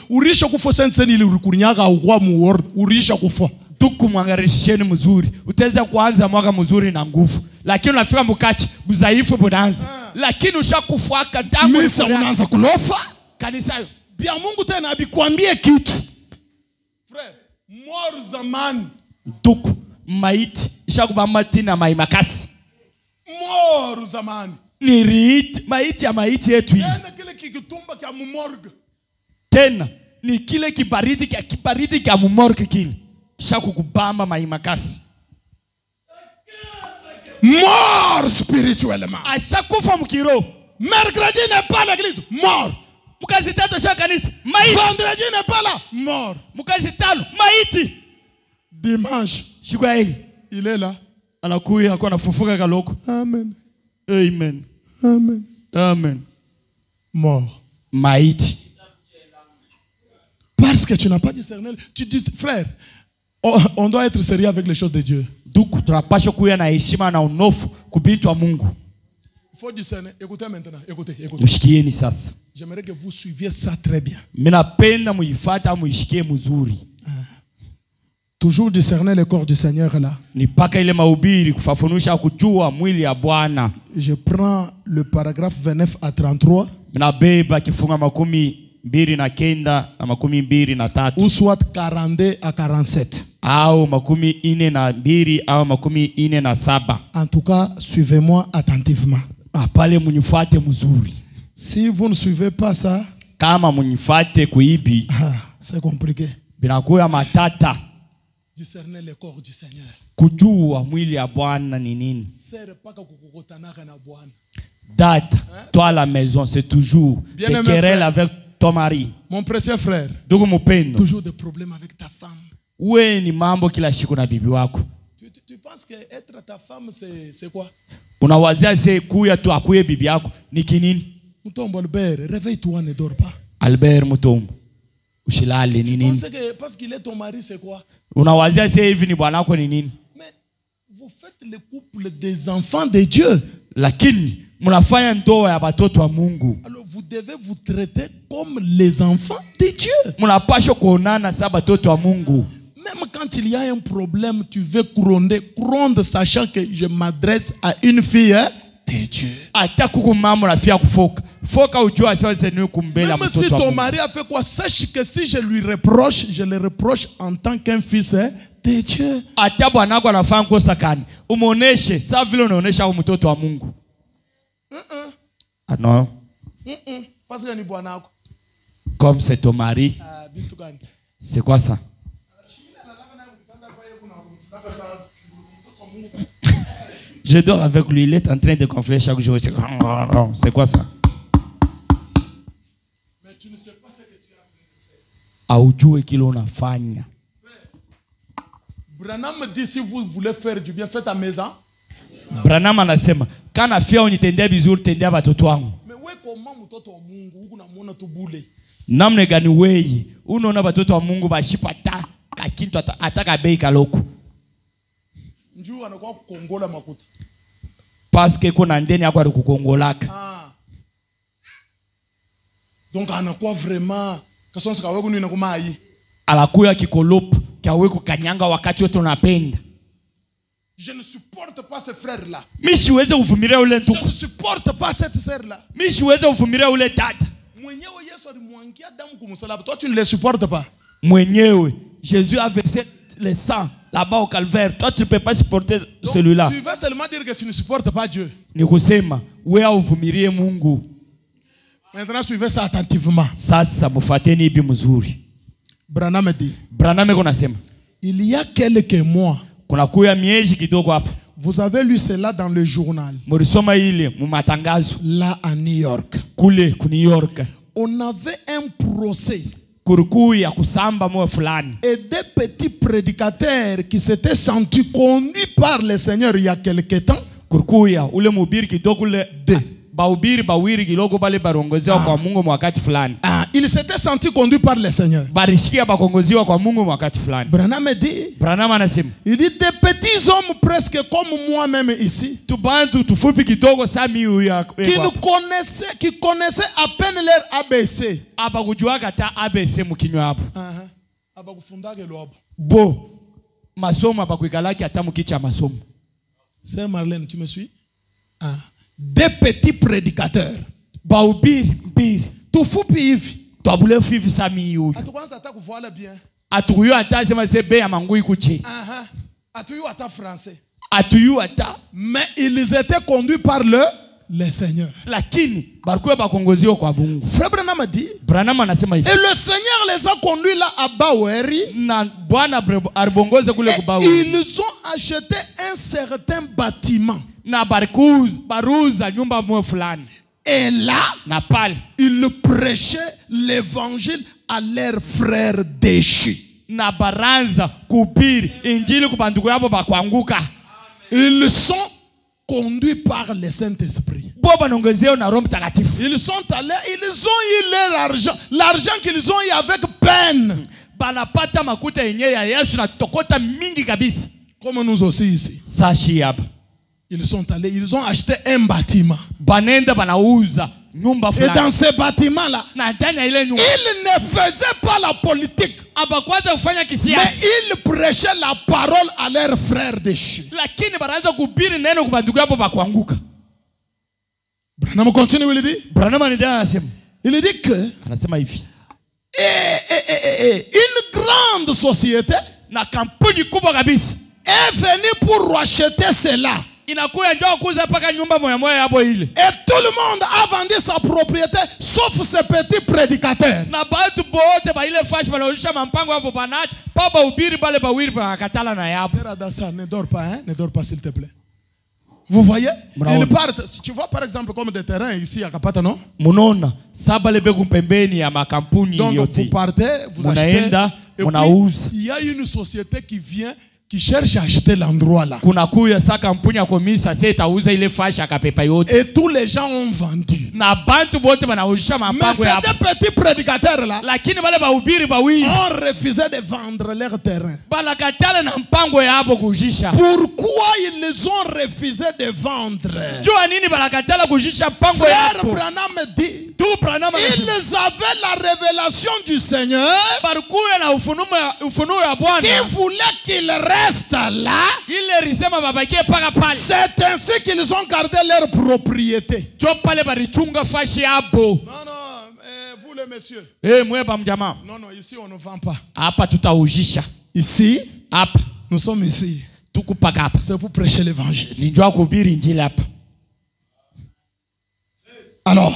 Urisha kufa sense ni likunyaga au muor, urisha kufa. Tuku mwangarisheni mzuri. Utaweza kuanza mwaka mzuri na nguvu. Lakini unafika mkati mzaifu bonanza. Lakini ushakufuaka tangu misa unaanza kulofa. Kanisa yo. Bia Mungu tena abikwambie kitu. Frère, mort zamani. Tuku maiti ishakubamba tina maimakasi. Mort zamani. Ni riiti, maiti ya maiti yetu hii. Tena kile kikitumba kia mumorgue. Tena ni kile kibaridi kia mumorgue kile. Shakukubamba maimakasi. Mort spirituellement. Ashakufa mkiro. Mercredi n'est pas l'église, mort. Mukazi tatu shakanisa, maiti. Vendredi n'est pas là, mort. Mukazi tano, maiti. Dimanche, il est là. Anakuya kwa nafufuka kaloko. Amen. Amen. Amen. Amen. Mort. Maiti. Parce que tu n'as pas discerné, tu dis, frère, on doit être sérieux avec les choses de Dieu. Donc tunapaswa kuwa na heshima na unofu kubintu wa Mungu. Il faut discerner. Écoutez maintenant, écoutez. Mushikieni sasa. J'aimerais que vous suiviez ça très bien. Minapenda muifata muishikie mzuri. Toujours discerner le corps du Seigneur là. Ni paka ile mahubiri kufafanusha kujua mwili ya Bwana. Je prends le paragraphe 29 à 33. Minabeba kifunga 29 na 23. Ou soit 42 à 47. Au 42 au 47. En tout cas, suivez-moi attentivement. Pale munifate mzuri. Si vous ne suivez pas ça, kama munifate kuibi, c'est compliqué. Binakuya matata. Discerner le corps du Seigneur. Kujua mwili ya Bwana ni nini. Date, toi à la maison, c'est toujours des querelles avec ton mari. Mon précieux frère, toujours des problèmes avec ta femme. Uwe ni mambo kila siku na bibi wako. Tu penses que être ta femme c'est quoi? Unawazia se kuya tu akuye bibi yako ni kinini? Mutombo Albert, réveille-toi, ne dors pas. Albert Mutombo, ushilale ni nini? Tu penses que parce qu'il est ton mari c'est quoi? Unawazia se hivi ni bwanako ni nini? Mais vous faites le couple des enfants de Dieu. Lakini mnafanya ndoa ya watoto wa Mungu. Alors vous devez vous traiter comme les enfants de Dieu. Mnapaswa kuonana sawa watoto wa Mungu. Même quand il y a un problème, tu veux gronde sachant que je m'adresse à une fille de Dieu. Même si ton mari a fait quoi, sache que si je lui reproche, je le reproche en tant qu'un fils de Dieu. Ah non. Comme c'est ton mari. C'est quoi ça? Je dors avec lui, il est en train de gonfler chaque jour. C'est quoi ça? Mais tu ne sais pas ce que tu as fait. Aujue kile unafanya. Branham me dit si vous voulez faire du bien, faites à maison. Branham anasema kana fia unitendea vizuri tendea watoto wangu. Mais wewe kama mtoto wa Mungu huko unamuona tu bule. Namna gani wewe unaona watoto wa Mungu bashipa ta kakintu ataka bei kaloko. Njoo anakuwa kukongola makuta. Parce que kuna ndeni yako ali kukongolaka. Donc anakuwa vraiment kasonsa kawe kuni nakuma yi. Alakuya kikolopo kawe kukanyanga wakati wote unapenda. Je ne supporte pas ce frère là. Mimi siweze kuvumilia ule ndugu. Je ne supporte pas cette sœur là. Mimi siweze kuvumilia ule dada. Mwenyewe Yesu alimwangia damu kumsalaba. Toi tu ne le supportes pas. Mwenyewe Jésus a versé le sang là-bas au calvaire. Toi tu ne peux pas supporter celui-là. Tu vas seulement dire que tu ne supportes pas Dieu. Ni kusema wewe uvumilie Mungu. Maintenant suivez ça attentivement. Sasa mufateni ibi mzuri. Branham dit. Branham konasema. Il y a quelques mois. Kuna kuya miezi kidogo hapa. Vous avez lu cela dans le journal. Mulisoma ile mu matangazo. Là à New York. Kule ku New York. On avait un procès. Kurukuya kusamba mwa fulani. Et des petits prédicateurs qui s'étaient sentis conduits par le Seigneur il y a quelque temps. Kurukuya ule mubiri kidogo le baubiri bawiri kidogo bale barongoziwa kwa Mungu wakati fulani. Ils s'étaient sentis conduits par le Seigneur. Barishikia bakongoziwa kwa Mungu wakati fulani. Branham dit. Branham anasema. Il dit des petits hommes presque comme moi-même ici. Tubantu tufupi kidogo sami huyu qui connaissaient à peine leur ABC. Abakujuaga ta ABC mukinywa hapo. Abakufundage lobo. Bo. Masomo abakuikalaki hata mukicha masomo. Sœur Marlène, tu me suis? Des petits prédicateurs. Baubiri mbiri. Tufupi hivi. Twabule fifi sami huyu. Atukwanza hata kuvala bien. Atukuyo hata sema sebe ya mangui kuche. Atuyo hata français. Atuyo hata. Mais ils étaient conduits par le Seigneur. Lakini barikuwa bakongoziwa kwa Mungu. Frère Branham dit. Branham anasema hivi. Et le Seigneur les a conduits là à Baweri. Na Bwana arbongoze kule ku Baweri. Ils ont acheté un certain bâtiment. Na baruza nyumba mwe fulani. Et là, ils prêchaient l'évangile à leurs frères déchus. Na baranza kubiri injili kubanduku yabo bakwanguka. Ils sont conduits par le Saint-Esprit. Ils sont allés, ils ont eu leur argent. L'argent qu'ils ont eu avec peine. banapata makuta yenyewe ya Yesu na tokota mingi kabisa. Comme nous aussi ici. Sashi hapa. Ils sont allés, ils ont acheté un bâtiment. Banenda banauza nyumba fulani. Et dans ce bâtiment-là, na ndani ya ile nyumba, ils ne faisaient pas la politique. Abakwaza kufanya kisiasa. Mais ils prêchaient la parole à leurs frères déchus. Lakini banaanza kuhubiri neno kwa bandugu hapo bakuanguka. Branham continue, il dit. Branham anasema. Il dit que anasema hivi. Une grande société na kampuni kubwa kabisa est venue pour racheter cela. Inakuya njoo kuuza paka nyumba moya moya hapo ile. Et tout le monde a vendu sa propriété sauf ces petits prédicateurs. Na batu bote ba ile fashi banaonyesha mampango hapo banacha baba ubiri bale bawiri bakatala na yapo. Frère Adassa, ne dors pas, hein? Ne dors pas s'il te plaît. Vous voyez? Ils partent. Si tu vois par exemple comme des terrains ici à Kapata, non? Munona saba lebe kumpembeni ya makampuni yote. Donc vous partez, vous achetez. Et puis, il y a une société qui vient, qui cherche à acheter l'endroit là. Kuna kuya sa kampuni ya komisa sasa itauza ile fashi akapepa yote. Et tous les gens ont vendu. Na bantu bote banaonyesha mampango ya hapo. Mais ces petits prédicateurs là, lakini bale bahubiri bawili ont refusé de vendre leur terrain. Balakatala na mpango ya hapo kujisha. Pourquoi ils ont refusé de vendre? Jua nini balakatala kujisha mpango ya hapo? Frère Branham dit, ils avaient la révélation du Seigneur qui voulait qu'ils restent là. C'est ainsi qu'ils ont gardé leur propriété. Non, non, vous les messieurs. Non, non, ici on ne vend pas. Ici, nous sommes ici. C'est pour prêcher l'évangile. Alors,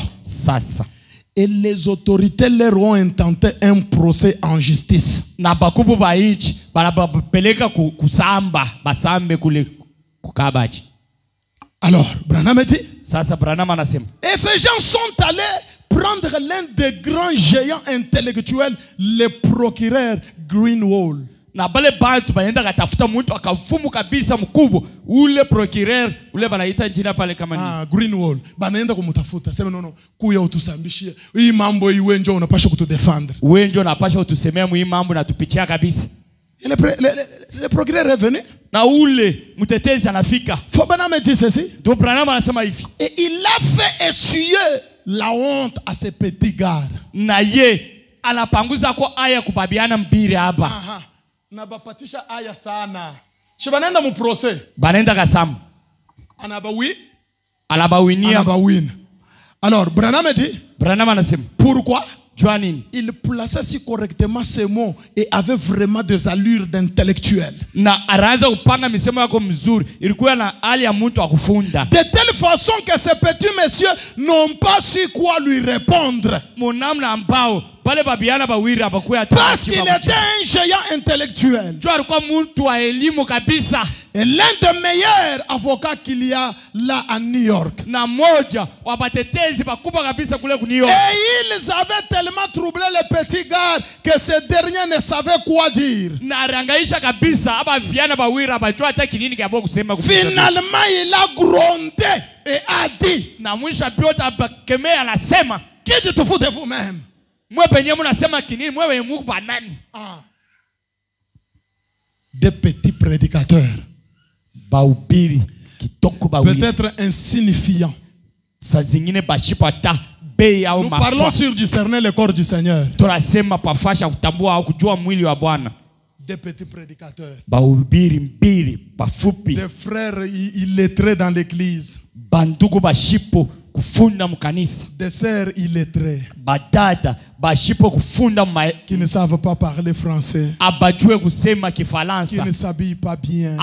et les autorités leur ont intenté un procès en justice. Alors, Branham dit, et ces gens sont allés prendre l'un des grands géants intellectuels, le procureur Greenwald. Na bale bantu baenda katafuta mtu akafumu kabisa mkubwa ule procureur ule banaita jina pale kama ni Greenwald banaenda kumtafuta sema no kuya utusambishie hii mambo iwe njoo unapaswa kutudefendre wewe njoo unapaswa utusemea hii mambo na tupitia kabisa le procureur est venu na ule mtetezi anafika faut Branham dit ceci donc Branham anasema hivi et il a fait essuyer la honte à ces petits gars na ye anapanguza kwa aya kubabiana mbiri hapa na bapatisha aya sana. Shibanaenda mu procès. Banenda kasam. Anabawinia. Alors, Branham dit. Branham anasema. Pourquoi? Il plaçait si correctement ces mots et avait vraiment des allures d'intellectuel. Na araanza kupanga misemo yako mzuri. Ilikuwa na hali ya mtu wa kufunda. De telle façon que ces petits messieurs n'ont pas su quoi lui répondre. Monamna ambao parce qu'il était un géant intellectuel. Et l'un des meilleurs avocats qu'il y a là à New York. Et ils avaient tellement troublé les petits gars que ces derniers ne savaient quoi dire. Finalement, il a grondé et a dit, qui te fout de vous-même? Des petits prédicateurs. Peut-être insignifiants. Nous parlons sur discerner le corps du Seigneur. Des petits prédicateurs. Des frères illettrés dans l'église. Des sœurs illettrées qui ne savent pas parler français, qui ne s'habillent pas bien,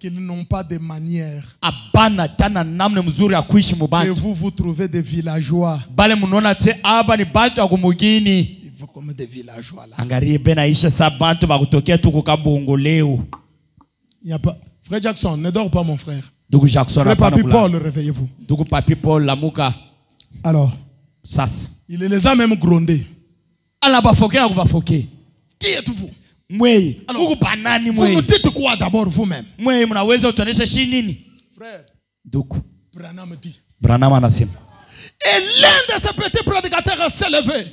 qui n'ont pas de manières. Et vous trouvez des villageois. Il faut comme des villageois là. Il n'y a pas. Frère Jackson, ne dors pas mon frère. Frère Papi Paul, réveillez-vous. Alors, il les a même grondés. Qui êtes-vous? Alors, vous me dites quoi d'abord vous-même? Frère, Branham dit. Et l'un de ces petits prédicateurs s'est levé.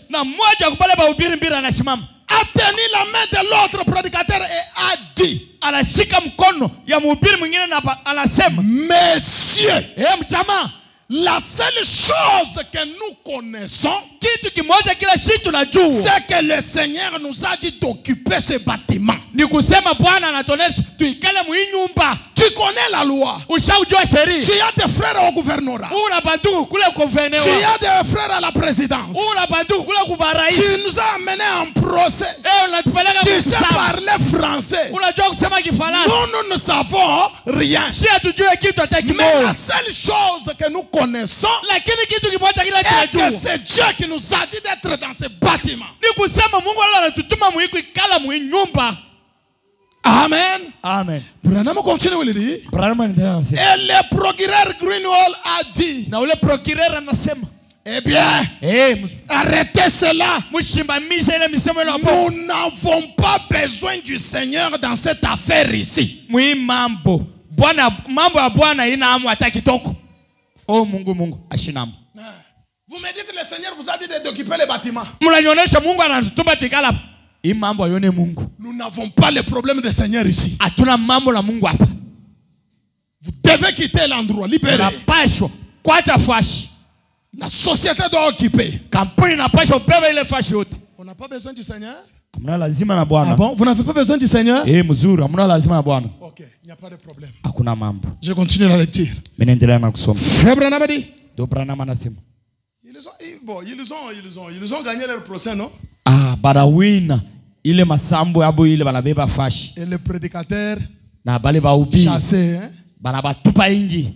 a tenu la main de l'autre prédicateur et a dit, anashika mkono ya mhubiri mwingine na anasema, messieurs, mjamaa, la seule chose que nous connaissons, kitu kimoja kila kitu tunajua, c'est que le Seigneur nous a dit d'occuper ce bâtiment. ni kusema Bwana anatuonesha tuikale mu nyumba. Tu connais la loi. Ushaujua sheria. Tu as des frères au gouvernorat. Una bandugu kule gouvernement. Tu as des frères à la présidence. Una bandugu kule kubarais. Tu nous as amenés en procès. Unatupeleka tu sais parler français. Unajua kusema Kifaransa. Nous ne savons rien. Si hatujui kitu hata kimoja. Mais la seule chose que nous connaissons, lakini kitu kimoja kila tunajua, c'est Dieu qui nous a dit d'être dans ce bâtiment. Ni kusema Mungu anatutuma muiku ikala mu nyumba. Amen. Amen. Branham continue il dit. Branham anaendelea. Et le procureur Greenwald a dit. Na ule procureur anasema, eh bien, arrêtez cela. Nous n'avons pas besoin du Seigneur dans cette affaire ici. Mambo ya Bwana ina amu hata kitoko. Oh Mungu ashinamu. Vous me dites que le Seigneur vous a dit d'occuper les bâtiments. Mnanionyesha Mungu anatutuma tikala. Mambo ayone Mungu. Nous n'avons pas le problème de Seigneur ici. Hatuna mambo la Mungu hapa. Vous devez quitter l'endroit, libéré. Unapashwa kuacha fashi. La société doit occuper. Kampuni inapashwa beba ile fashi yote. On n'a pas besoin du Seigneur? Hamna lazima na Bwana. Ah bon? Vous n'avez pas besoin du Seigneur? Mzuri, hamna lazima na Bwana. OK, il n'y a pas de problème. Hakuna mambo. Je continue la lecture. Menendelea na kusoma. Frère Branham dit. Do Branham anasema. Ils ont gagné leur procès, non? Barawina ile masambo yabo ile banabeba fashi. Et le prédicateur na bale ba ubi chassé, hein? Banabatupa inji.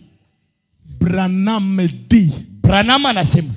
Branham dit. Branham anasema.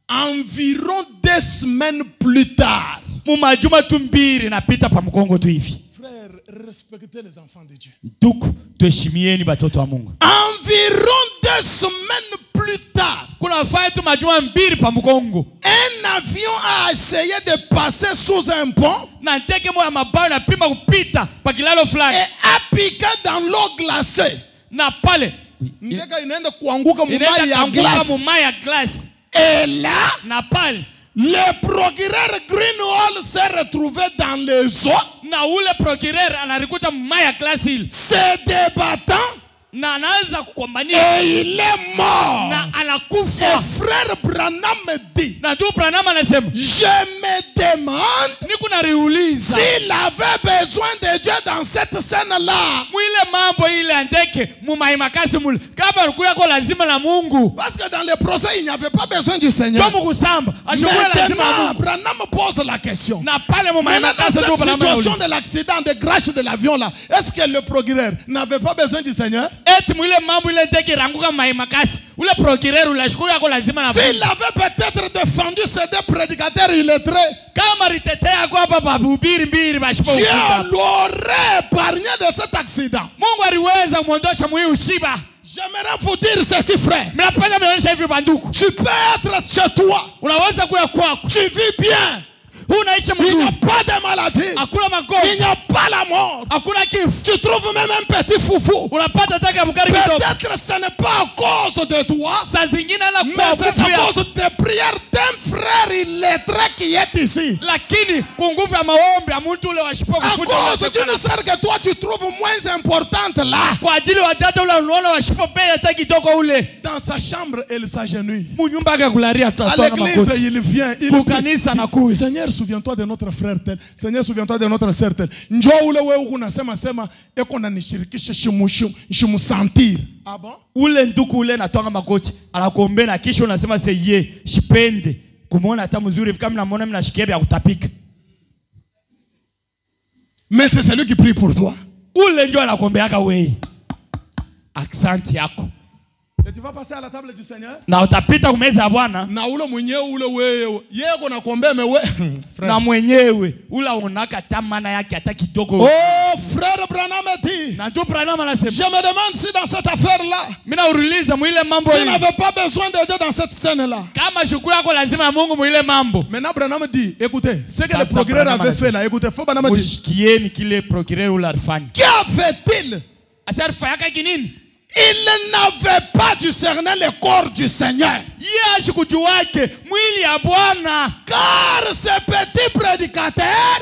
Environ 2 semaines plus tard. Mumajuma tumbiri napita pa mkongo tu hivi. Frère, respectez les enfants de Dieu. Tuku tuheshimieni batoto wa Mungu. Environ 2 semaines plus tard. Kuna faya tu majuma mbiri pa mkongo. Un avion a essayé de passer sous un pont. Na ndege moja mabao na pima kupita pa kilalo fulani. Et a piqué dans l'eau glacée. Na pale ndege inaenda kuanguka mumai ya glace. Et là, na pale le procureur Greenwald s'est retrouvé dans les eaux. Na ule procureur anarikuta mumai ya glace ile. Se débattant. Na anaanza kukombania. Et il est mort. Na anakufa. Et frère Branham me dit. Na tu Branham anasema. Je me demande. Niko na riuliza. S'il avait besoin de Dieu dans cette scène-là. Mwile mambo ile andeke mumai makasi mule. Kama alikuwa kwa lazima la Mungu. Parce que dans le procès il n'y avait pas besoin du Seigneur. Comme kusamba. Maintenant Branham pose la question. Na pale mumai makasi dans cette situation de l'accident de crash de l'avion là, est-ce que le procureur n'avait pas besoin du Seigneur? Eti mwile mambo ile ndeke ranguka mumai makasi. Ule procureur ulashikuwa kwa lazima la Mungu. S'il avait peut-être défendu ces 2 prédicateurs illettrés. Kama ritetea kwa baba hubiri mbiri bashipo. Dieu l'aurait épargné de cet accident. Mungu aliweza kumuondosha mwi ushiba. J'aimerais vous dire ceci, frère. Mnapenda mnaonyesha hivi banduku. Tu peux être chez toi. Unaweza kuwa kwako. Tu vis bien. Il n'y a pas de maladie. Il n'y a pas la mort. Tu trouves même un petit foufou. Peut-être ce n'est pas à cause de toi, mais c'est à cause des prières d'un frère illettré qui est ici. À cause d'une sœur que toi tu trouves moins importante là. Dans sa chambre, elle s'agenouille. À l'église, il vient. Il prie. Seigneur, souviens-toi de notre frère tel. Seigneur, souviens-toi de notre sœur tel. Njoo ule wewe unasema sema eko na nishirikishe shimu sentir. Ah bon? Ule nduku ule natonga magoti. Anakuombea na kisha unasema seye shipende. Kumuona hata mzuri kama mnamuona mnashikia vya kutapika. Mais c'est celui qui prie pour toi. Ule ndio anakuombeaka wewe. Asante yako. Et tu vas passer à la table du Seigneur. Na utapita kumeza ya Bwana. Na ule mwenyewe ule wewe. Yeye uko nakuombea mewe. Na mwenyewe ula unaka tamana yake hata kidogo. Oh frère Branham dit. Na tu Branham anasema. Je me demande si dans cette affaire là. Mina uruliza mwile mambo hii. Tu n'avais pas besoin de Dieu dans cette scène là. Kama shukuru yako lazima Mungu mwile mambo. Maintenant Branham dit, écoutez, ce que le procureur avait fait là, écoutez, faut Branham dit. Mushikieni kile procureur ula alifanya. Qu'a fait-il? Asarfa yaka kinini? Il n'avait pas discerné le corps du Seigneur. Car ce petit prédicateur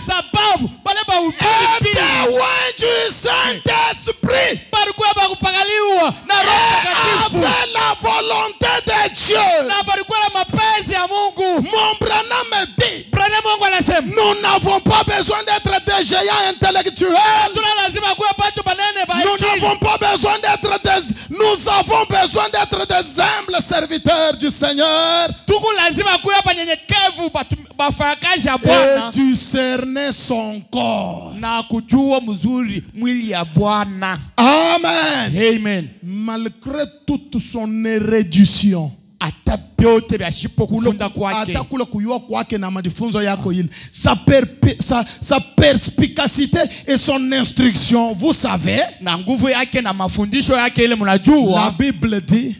n'avons pas besoin d'être des géants intellectuels. Nous n'avons pas besoin d'être nous avons besoin d'être des humbles serviteurs du Seigneur. Et discerner son corps. Amen. Amen. Malgré toute son érudition, sa perspicacité et son instruction, vous savez, la Bible dit,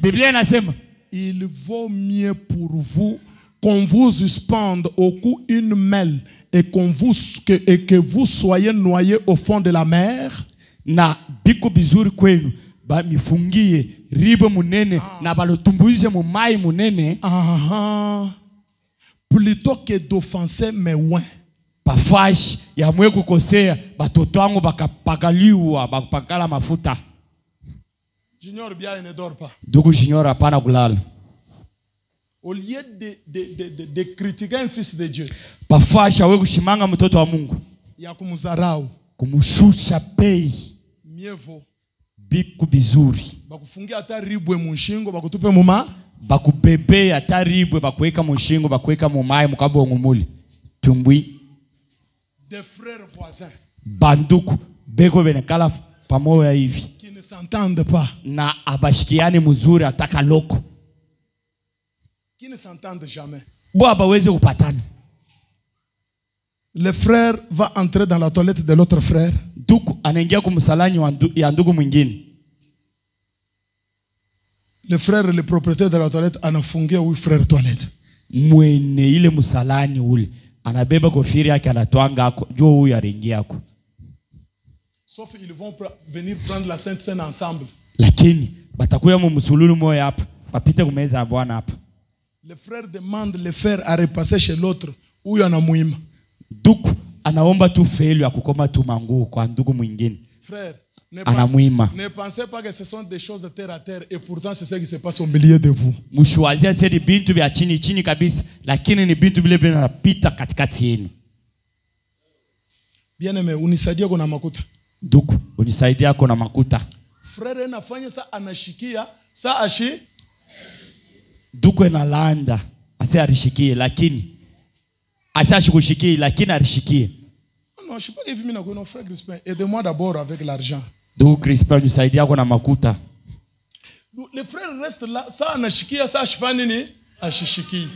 il vaut mieux pour vous qu'on vous suspende au cou une mêle et que vous soyez noyés au fond de la mer. Na biko bizuri kwenu ba mifungie ribo munene na balotumbuize mu mai munene plutôt que d'offenser mes oins. Pafash ya mwe kukosea batoto wangu bakapakaliwa bakapakala mafuta. Junior bien ne dort pas. Dugu junior hapana kulala. Au lieu de critiquer un fils de Dieu, pafash awe kushimanga mtoto wa Mungu ya kumzarau, kumushusha bei, mieux vaut biku bizuri bakufungia hata ribwe mushingo bakutupe muma, bakubebe hata ribwe bakuweka mushingo bakuweka mumai mukabongo muli tumbwi. Des frères voisins banduku beko benekala pamoja hivi qui ne s'entendent pas, na abashikiane mzuri ataka loko, qui ne s'entendent jamais. Baba weze kupatana. Le frère va entrer dans la toilette de l'autre frère. Duku anaingia kumsalani ya ndugu mwingine. Le frère, le propriétaire de la toilette, anafungia huyu frère toilette. Mwene ile msalani ule anabeba kofiri yake anatwanga ako jo huyu aringia ako. Sauf ils vont venir prendre la Sainte Seine ensemble. Lakini batakuya mu msululu moyo hapa, bapite kumeza ya Bwana hapa. Le frère demande le frère à repasser chez l'autre. Huyu anamuima. Duku anaomba tu felu ya kukoma tu manguo kwa ndugu mwingine. Frère, ne pensez pas que ce sont des choses terre à terre et pourtant c'est ce qui se passe au milieu de vous. Mshuazia sedi bintu vya chini chini kabisa, lakini ni bintu vile vile vinapita katikati yenu. Bien-aimé, unisaidia kuna makuta. Duku, unisaidia kuna makuta. Frère anafanya sa anashikia, sa ashi. Duku enalanda, ase arishikie lakini ase ashikushikie lakini arishikie. Non, je sais pas que mina kuna frère Crispin, aide-moi d'abord avec l'argent. Duku Crispin unisaidia kuna makuta. Le frère reste là, sa anashikia, sa ashifani ni ashishiki.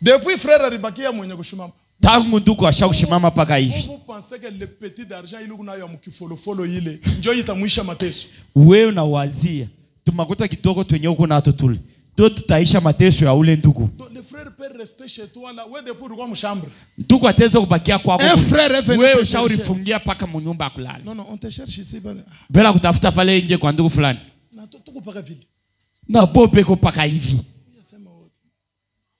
Depuis frère alibakia mwenye kushimama. Tangu ndugu ashakushimama paka hivi. Vous pensez que le petit d'argent ile kunayo mkifolofolo ile njoo itamuisha mateso. Wewe unawazia tumakuta kitoko twenye uko nato tule. Ndio tutaisha mateso ya ule ndugu. Donc le frère peut rester chez toi là, wewe depuis kwa mchambre. Ndugu ataweza kubakia kwako. Un frère est venu. Wewe ushaurifungia paka mnyumba ya kulala. Non, on te cherche ici bana. Bela kutafuta pale nje kwa ndugu fulani. Na tuko paka vile. Na bobe ko paka hivi.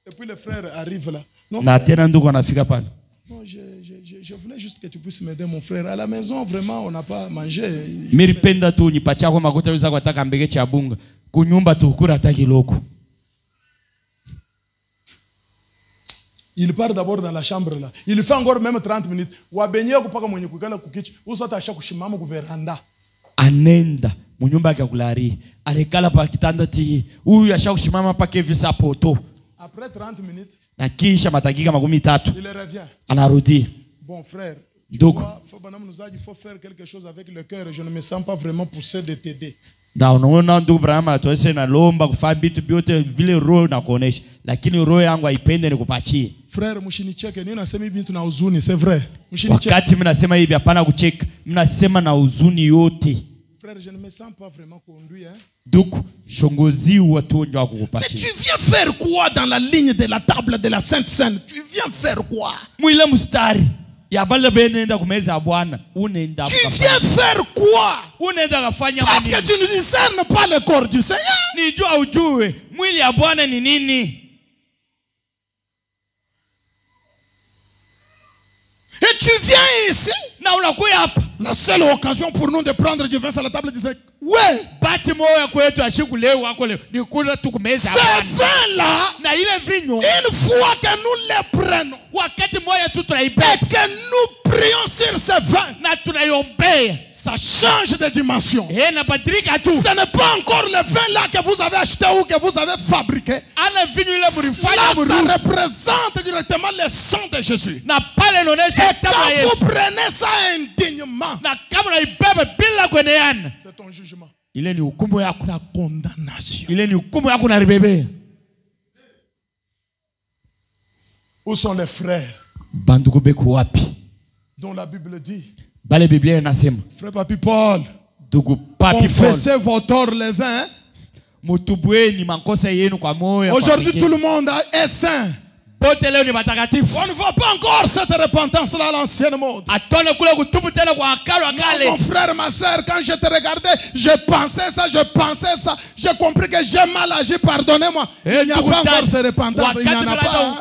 Et puis le frère arrive là. Non, na tena ndugu anafika pale. Non, je voulais juste que tu puisses m'aider mon frère. À la maison vraiment on n'a pas mangé. Miripenda tu nipatia kwa makuta yuza kwa taka mbege cha bunga. Kunyumba tu kura hata kiloko. Il part d'abord dans la chambre là. Il fait encore même 30 minutes. Wabenye kupaka mwenye kukala kukichi. Usata asha kushimama ku veranda. Anenda munyumba yake kulari. Arekala pa kitanda ti. Huyu asha kushimama pa kevi sa poto. Après 30 minutes. Na kisha matagika 3. Il revient. Anarudi. Bon frère. Donc, il faut faire quelque chose avec le cœur. Je ne me sens pas vraiment poussé de t'aider. Na unaona ndugu Brahma atoese na lomba kufanya vitu vyote vile roho na kuonesha, lakini roho yangu haipende nikupatie. Frère, mshinicheke nini nasema hivi tuna huzuni, c'est vrai. Mshinicheke. Wakati mimi nasema hivi hapana kucheka, mimi nasema na huzuni yote. Frère, je ne me sens pas vraiment conduit hein. Donc, shongozi watu ndio wakukupatia. Mais tu viens faire quoi dans la ligne de la table de la Sainte Seine? Tu viens faire quoi? Mwile mstari ya bale benenda kumeza ya Bwana, unaenda tu viens faire quoi? Unaenda kufanya parce que tu ne discernes pas le corps du Seigneur. Nijua ujue mwili ya Bwana ni nini. Et tu viens ici na unakuya hapa. La seule occasion pour nous de prendre du vin à la table disait, ouais, Bati moya kwetu ashiku leo wako leo ni kula tu kumeza ces hapa. vins-là, Na ile vinyo une fois que nous les prenons wakati moya tu tunaibeba et que nous prions sur ces vins, na tunaiombea. ça change de dimension. Na badilika tu. Ce n'est pas encore le vin là que vous avez acheté ou que vous avez fabriqué. Ana vinyo ile Là, mlifanya ça mruhusu. représente directement le sang de Jésus. Na pale inaonyesha Et damu ya quand Yesu. vous prenez ça indignement, Na kama unaibeba bila kueneana, c'est ton jugement. ile ni hukumu yako. Ta condamnation. Ile ni hukumu yako na ribebea. Où sont les frères Bandugu beku wapi? dont la Bible dit, Bale Biblia inasema, frère Papi Paul, ndugu Papi Paul, confessez vos torts les uns. Hein? mutubweni makosa yenu kwa moyo. Aujourd'hui, tout le monde est saint. Bote leo ni matakatifu. On ne voit pas encore cette repentance-là à l'ancienne mode. Atone kule kutubu tena kwa akalo Non, akale. mon frère, ma soeur, quand je te regardais, je pensais ça. J'ai compris que j'ai mal agi, pardonnez-moi. Il n'y a pas encore cette repentance, il n'y en a pas. Hein?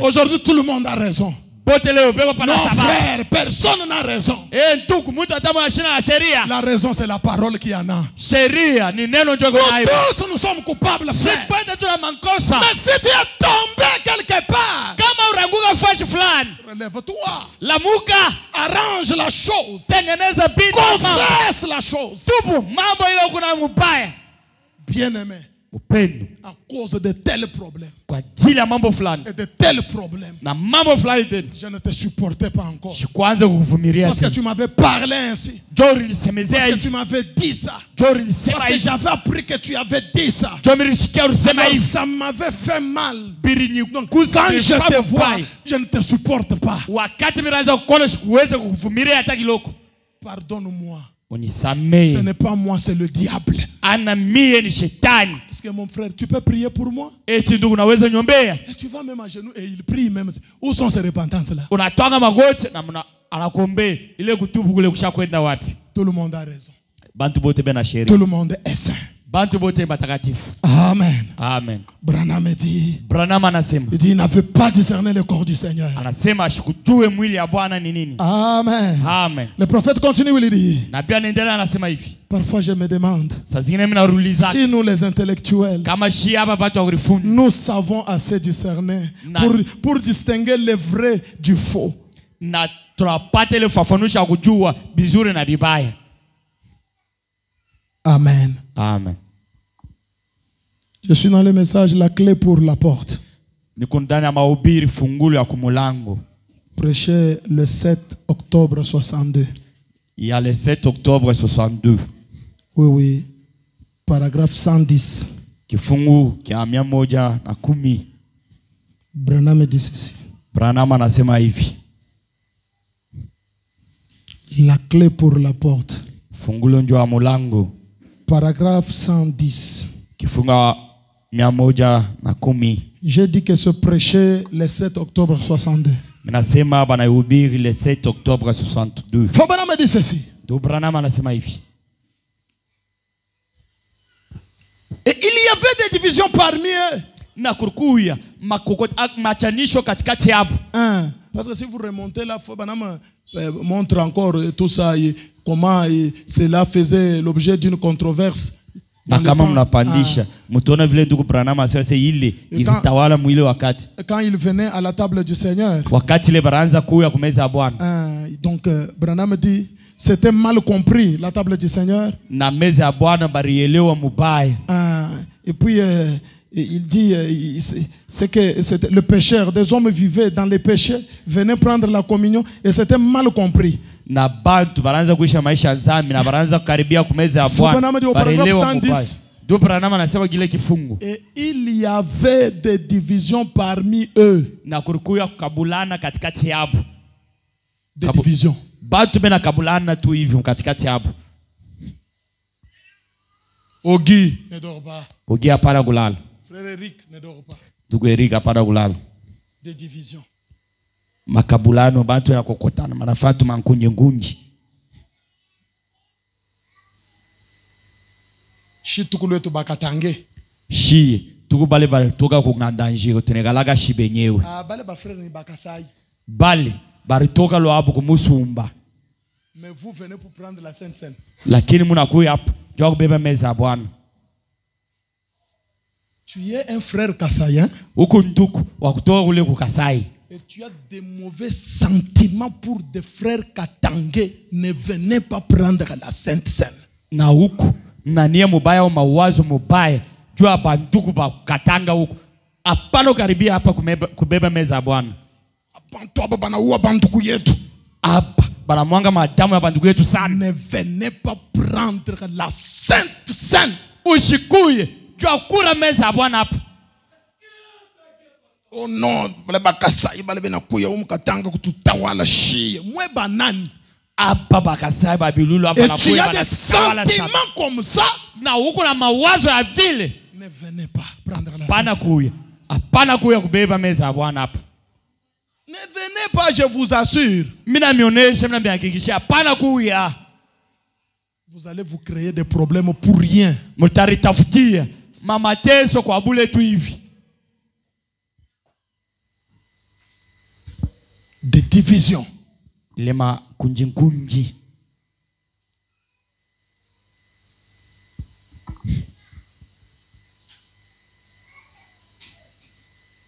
Aujourd'hui, tout le monde a raison. Non, frère, personne n'a raison. La raison, c'est la parole qui en a. Nous tous, nous sommes coupables, frère. Mais si tu es tombé quelque part, relève-toi. Arrange la chose. Confesse la chose. Bien-aimé, à cause de tels problèmes et de tels problèmes, je ne te supportais pas encore. Parce que tu m'avais parlé ainsi. Parce que tu m'avais dit ça. Parce que j'avais appris que tu avais dit ça. Alors, ça m'avait fait mal. Donc quand je te vois, je ne te supporte pas. Pardonne-moi. Ce n'est pas moi, c'est le diable. Est-ce que mon frère, tu peux prier pour moi? Et tu vas même à genoux et il prie même. Où sont ces repentances-là? Tout le monde a raison. Tout le monde est saint. Amen. Amen. Branham dit, il dit, il n'avait pas discerné le corps du Seigneur. Amen. Amen. Le prophète continue, il dit, parfois je me demande si nous les intellectuels, nous savons assez discerner pour distinguer le vrai du faux. Amen. Amen. Je suis dans le message, la clé pour la porte. Prêché le 7 octobre 62. Il y a le 7 octobre 62. Oui, oui. Paragraphe 110. Branham dit ceci. La clé pour la porte. Paragraphe 110. J'ai dit que ce prêché le 7 octobre 62. Le 7 octobre 62. Branham dit ceci. Et il y avait des divisions parmi eux. Parce que si vous remontez là, Branham montre encore tout ça, comment cela faisait l'objet d'une controverse. Quand il venait à la table du Seigneur, donc Branham dit c'était mal compris la table du Seigneur. Et puis il dit c'est que le pécheur, des hommes vivaient dans les péchés, venaient prendre la communion et c'était mal compris. Et il y avait des divisions parmi eux. Des divisions. Ogi ne dort pas. Frère Eric ne dort pas. Des divisions. Makabulano bantu ya kokotana manafatu mankunje ngunji. Shi tukuluetu bakatange. Shi tuku bale baritoka kungandanjiro tenegalaga shibenyewe bale ba frère ni bakasai bale baritoka lo abu kumusumba. Mais vous venez pour prendre la Sainte Seine. Lakini munakuya hapa jua kubeba meza ya Bwana. Tu es un frère kasaïen. Uko nduku wa kutoka kule kukasai. Et tu as des mauvais sentiments pour des frères katangé. Ne venez pas prendre la Sainte Seine. Na huku mnania mubaya au mawazo mubaya jua banduku ba katanga huku. Apano karibia hapa kubeba meza ya Bwana. Abantu aba banaua banduku yetu. Hapa banamwanga madamu ya banduku yetu sana. Ne venez pas prendre la Sainte Seine. Ushikuye jua kura meza ya Bwana hapa. Oh non, bale bakasai bale benakuya umkatanga kututawala shie. Mwe banani? Hapa bakasai babilulu hapa nakuya. Et tu as des sentiments comme ça. Na huko na mawazo ya vile. Ne venez pas prendre la Pana kuya. Apana kuya kubeba meza ya Bwana hapa. Ne venez pas, je vous assure. Mina mioneshe mina mihakikishia apana kuya. Vous allez vous créer des problèmes pour rien. Mutaritafutia mamateso kwa bule tu hivi. Des divisions. Lema kunji.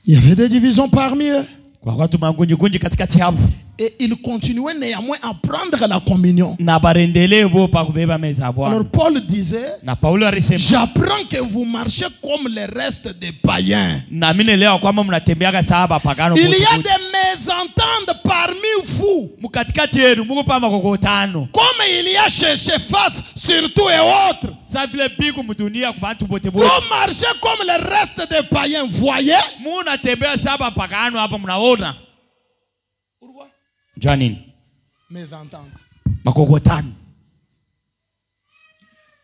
Il y avait des divisions parmi eux. Kwa watu makunji katikati hapo. Et ils continuaient néanmoins à prendre la communion. Na barendele bo pa kubeba meza ya Bwana. Alors Paul disait, na Paulo alisema, j'apprends que vous marchez comme les restes des païens. Na mimi leo kwamba mnatembeaga sawa pagano. Il y a des mésententes parmi vous. Mukatikati yenu muko pa makokotano. Comme il y a chez face surtout et autres. Sa vile biku mudunia kwa bantu bote bote. Vous marchez comme les restes des païens, voyez? Muna tembea sawa pagano hapa mnaona. Pourquoi? Janine. Mésentente. Makokotano.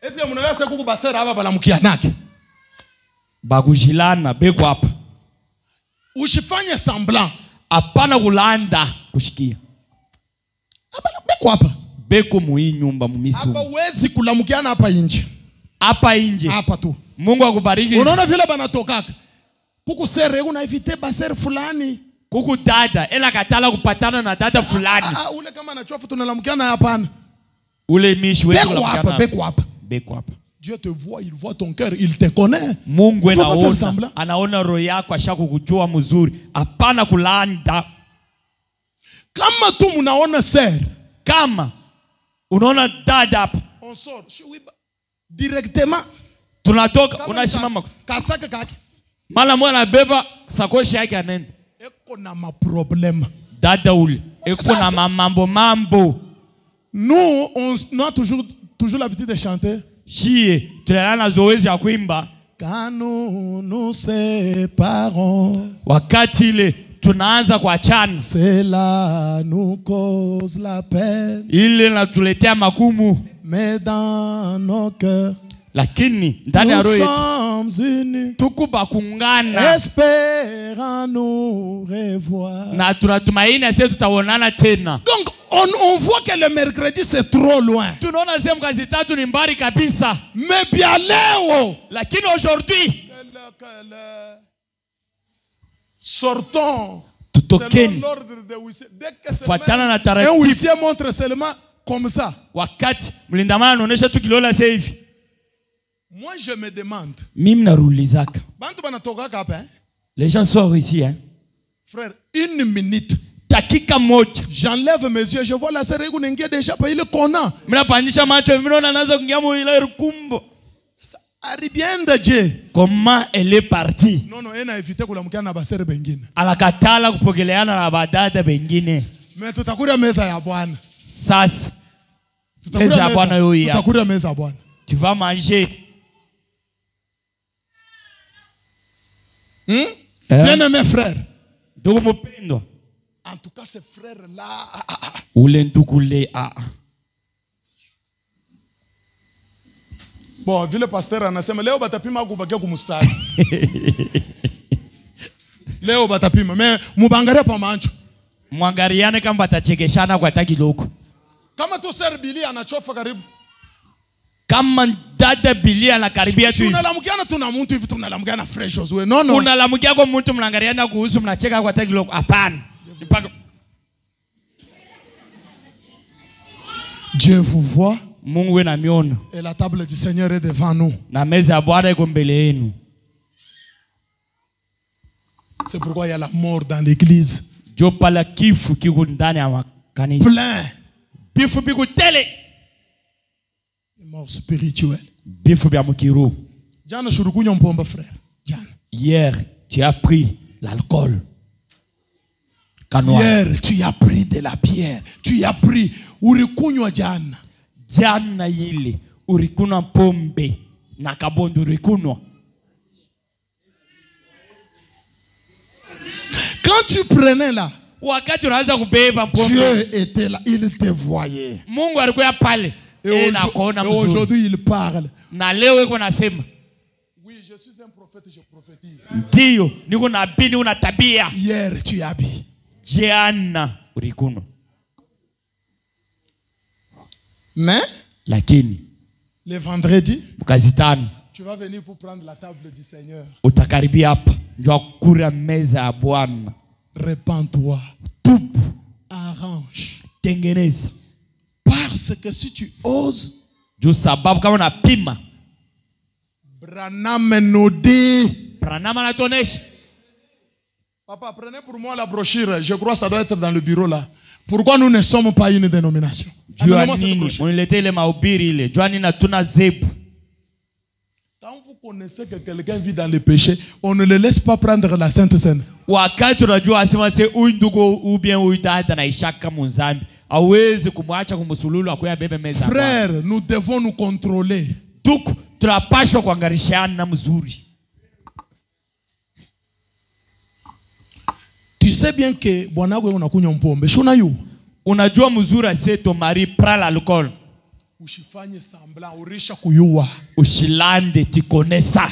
Est-ce que mnaweza kukubasera hapa bala mkianake? Bagujilana beko hapa. Usifanye semblant. Apana kulanda kushikia. Beko hapa. Beko muhii nyumba mumisu. Hapa uwezi kulamukiana hapa nje. Hapa nje. Hapa tu. Mungu akubariki. Unaona vile banatokaka. Kuku sere una invite baser fulani. Kuku dada ela katala kupatana na dada fulani. Ule kama anachofu tunalamukiana hapana. Ule mishi wetu kulamukiana. Beko hapa. Beko hapa. Dieu te voit, il voit ton cœur, il te connaît. Mungu anaona roho yako ashakukujua mzuri. Hapana kulanda. Kama tu munaona ser, kama unaona dada hapa, on sort directement. Tunatoka unasimama kasaka kaki. Mala mwana beba sakoshi yake anenda. Eko na ma problème. Dada ule eko na mambo. Nous on a toujours l'habitude de chanter. Chie tulala zoezi ya kuimba. Quand nous séparons, wakati ile tunaanza kuachana, cela nous cause la peine. Ile natuletea makumu. Mais dans nos cœurs, lakini ndani ya roho yetu tukuba kungana. Espérons nous revoir. Na tunatumaini sasa tutaonana tena. Donc on voit que le mercredi c'est trop loin. Tunaona sema kazi tatu ni mbali kabisa. Mais bien leo. Lakini aujourd'hui sortons. Tutokeni. Fatana na taratibu. Un huissier montre seulement comme ça. Wakati mlindamana anaonyesha tu kilola sasa hivi. Moi je me demande. Mimi narulizaka. Bantu banatoka hapa hein? Les gens sortent ici hein. Frère, une minute. Dakika moja. J'enlève mes yeux, je vois la sere kuningia déjà pa ile kona. Mimi napandisha macho mimi naona anaanza kuingia mu ile rukumbo. Sasa aribienda je? Comment elle est partie? Non, elle a évité kulamkia na basere bengine. Alakatala kupokeleana na badada bengine. Mais tutakuria meza ya Bwana. Sasa. Meza ya Bwana yoyi. Tutakuria meza ya Bwana. Tu vas manger. Bien-aimé frère. Ndugu mpendwa. En tout cas ces frères là. Ule ntukule Bon, vile pasteur anasema leo batapima kubakia kumustari. Leo batapima, mais mubangare pa mancho. Mwangariane kama batachekeshana kwa taki loko. Kama tu ser Billy anachofa karibu. Kama dada Bilia anakaribia tu. Tunalamukiana tuna mtu hivi tunalamukiana fresh Josué. No no. Unalamukia kwa mtu mnaangaliana kuhusu mnacheka kwa tagi loko. Hapana. Dieu vous voit. Mungu anamiona. Et la table du Seigneur est devant nous. Na meza ya Bwana iko mbele yenu. C'est pourquoi il y a la mort dans l'église. Jo pala kifu kiko ndani ya kanisa. Plein. Bifu biku tele. Mort spirituelle. Bifu bya mukiro. Jana shurukunyo mpomba frère. Jana. Hier, tu as pris l'alcool. Hier, tu as pris de la bière. Tu as pris urikunywa jana. Jana ile urikunywa pombe na kabondo urikunywa. Quand tu prenais là, wakati unaanza kubeba pombe, Dieu était là, il te voyait. Mungu alikuwa pale. Et aujourd'hui il parle. Na leo iko nasema. Oui, je suis un prophète, je prophétise. Ndio, niko nabii, una tabia. Hier tu as bu. Jana urikunywa. Mais lakini le vendredi, mkazitano, tu vas venir pour prendre la table du Seigneur. Utakaribia hapa njoo kula meza ya Bwana. Repens-toi. Tubu. Arrange. Tengeneza. Parce que si tu oses, juu sababu kama unapima, Branham nous dit. Branham anatuonesha. Papa, prenez pour moi la brochure. Je crois que ça doit être dans le bureau là. Pourquoi nous ne sommes pas une dénomination? Jua nini? Uniletee ile mahubiri ile. Jua nini hatuna zebu? Quand vous connaissez que quelqu'un vit dans le péché, on ne le laisse pas prendre la Sainte Seine. Wakati unajua asema se huyu ndugu ubien huyu dada na ishaka muzambi, hawezi kumwacha kumsululu akuya bebe meza. Frère, nous devons nous contrôler. Tuku tunapaswa kuangalishana mzuri. Tu sais bien que bwana wewe unakunywa mpombe. Shona yu. Unajua mzuri ase ton mari prend l'alcool. Ushifanye semblant urisha kuyua. Ushilande tikonesa.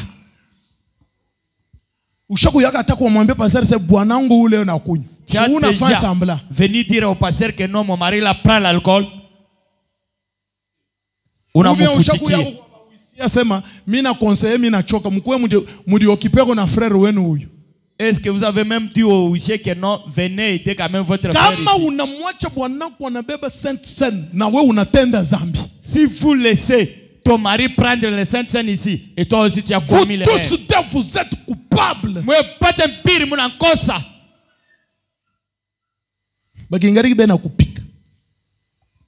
Ushakuyaka hata kumwambia pasteur c'est bwanangu ule unakunywa. Si unafanya semblant. Venir dire au pasteur que non mon mari la prend l'alcool. Unamfutikia. Yasema mimi na conseiller mimi nachoka mkwe mudi occupé na frère wenu huyu. Est-ce que vous avez même dit au huissier que non, venez aider quand même votre frère ici? Kama unamwacha bwanako anabeba Sainte Seine na wewe unatenda zambi. Si vous laissez ton mari prendre le Sainte Seine ici et toi aussi tu as commis l'erreur. Vous tous vous êtes coupables. Mwe pata mpiri mnankosa. Bagingari bena kupika.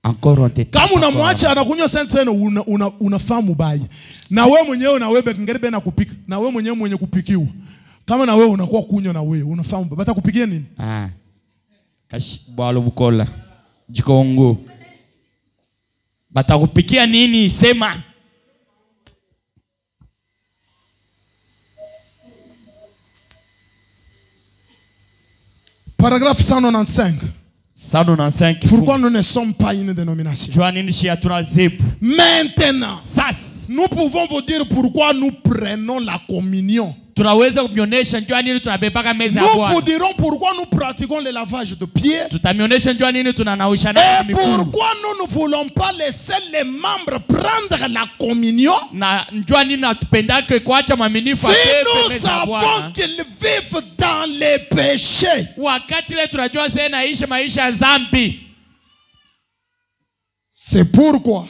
Encore on te. Kama unamwacha anakunywa Sainte Seine unafahamu bai. Na wewe mwenyewe na wewe bagingari bena kupika. Na wewe mwenyewe mwenye kupikiwa. Kama na wewe unakuwa kunywa na wewe unafahamu batakupikia nini? Kashi bwalo bukola. Jikongo. Batakupikia nini sema? Paragraphe 195. 195. Pourquoi nous ne sommes pas une dénomination? Maintenant, nous pouvons vous dire pourquoi nous prenons la communion. Nous vous dirons pourquoi nous pratiquons le lavage de pieds. Et pourquoi nous ne voulons pas laisser les membres prendre la communion. Si nous savons qu'ils vivent dans les péchés. C'est pourquoi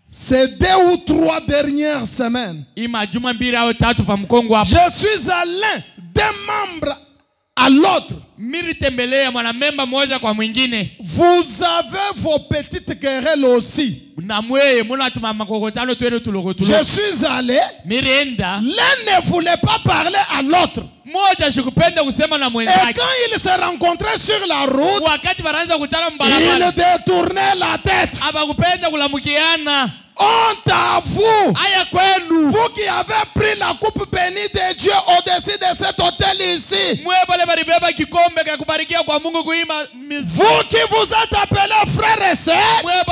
ces 2 ou 3 dernières semaines, je suis allé d'un membre à l'autre. Vous avez vos petites querelles aussi. Je suis allé. L'un ne voulait pas parler à l'autre. Et quand ils se rencontraient sur la route, ils détournaient la tête. Honte à vous, vous qui avez pris la coupe bénie de Dieu au-dessus de cet hôtel ici. Vous qui vous êtes appelés frères et sœurs, et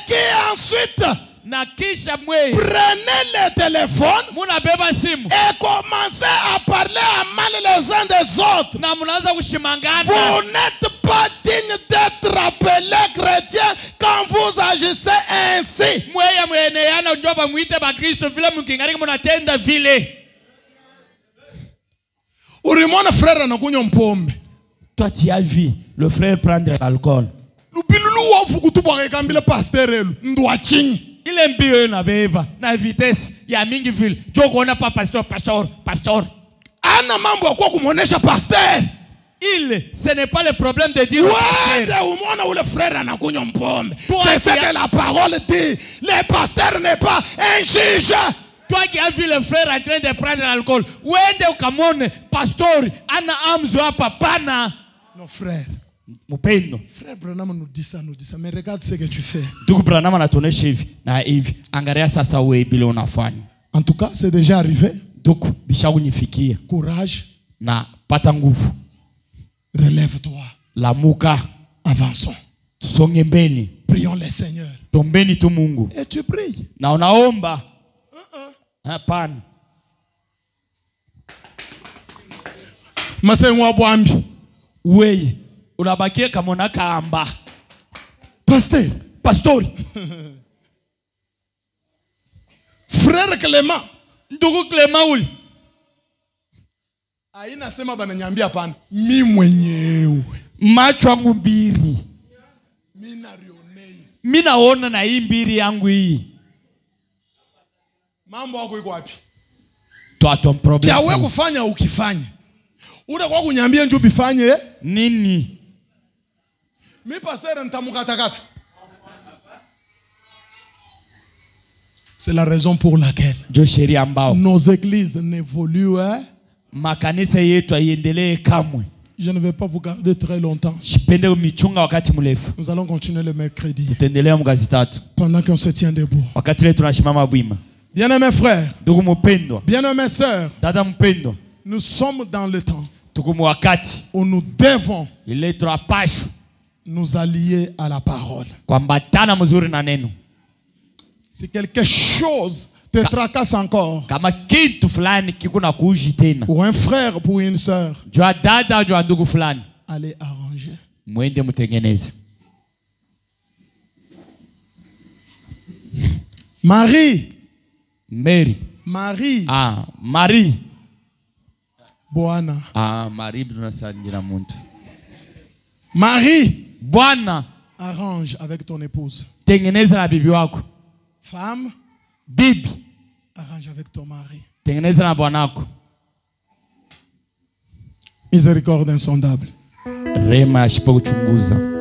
qui ensuite kisha mwe prenez le téléphone munabeba simu et commencez à parler à mal les uns des autres. na munaanza kushimangana. Vous n'êtes pas digne d'être appelé chrétien quand vous agissez ainsi. Mweye mweneana ujoba mwite ba Kristo vile mkingariki munatenda vile. Urimona frère anakunywa mpombe. Toi tu as vu le frère prendre l'alcool. Lupilulu wa fukutubu akambile pasteur elu ndwa chinyi. Ile mbio na beba na vitesse ya mingi vile. Jo kuona pa pastor. Ana mambo ya kwa kumuonesha pasteur. Ce n'est pas le problème de dire Ouais, umona ule frère anakunywa mpombe. C'est ce que la parole dit. Le pasteur n'est pas un juge. Toi qui as vu le frère en train de prendre l'alcool, wende ukamone pastor ana amzo hapa pana. Non frère. Mupendo. Frère Branham nous dit ça, mais regarde ce que tu fais. Ndugu Branham anatuonesha hivi na hivi. Angalia sasa wewe bila unafanya. En tout cas, c'est déjà arrivé. Ndugu bishakunifikia. Courage. Na pata nguvu. Relève-toi. Lamuka. Avançons. Songe mbele. Prions le Seigneur. Tombeni tu Mungu. Et tu pries. Na unaomba. Hapana. Masengo abwambi. Wewe unabakia kama unakaamba. Pastor. Frère Clément. Ndugu Clément uli. Aina sema bananyambia hapana. Mimi mwenyewe. Macho yangu mbili. Mimi narionei. Mimi naona na hii mbili yangu hii. Mambo yako iko wapi? Toi ton problème. Kia wewe kufanya ukifanya. Ule kwa kunyambia njoo bifanye nini? Mimi pasteur nitamukatakata. C'est la raison pour laquelle nos églises n'évoluent. Makanisa yetu aiendelee kamwe. Je ne vais pas vous garder très longtemps. Nous allons continuer le mercredi. Pendant qu'on se tient debout. Bien-aimés frères, bien-aimés sœurs, nous sommes dans le temps où nous devons nous allier à la parole. Si quelque chose te tracasse encore, pour un frère, pour une sœur, allez arranger. Marie. Mary. Marie. Ah, Marie. Bwana. Ah, Marie tunasandira muntu. Marie. Bwana. Arrange avec ton épouse. Tengeneza na bibi wako. Femme. Bibi. Arrange avec ton mari. Tengeneza na bwanako. Miséricorde insondable. Rema asipo kuchunguza.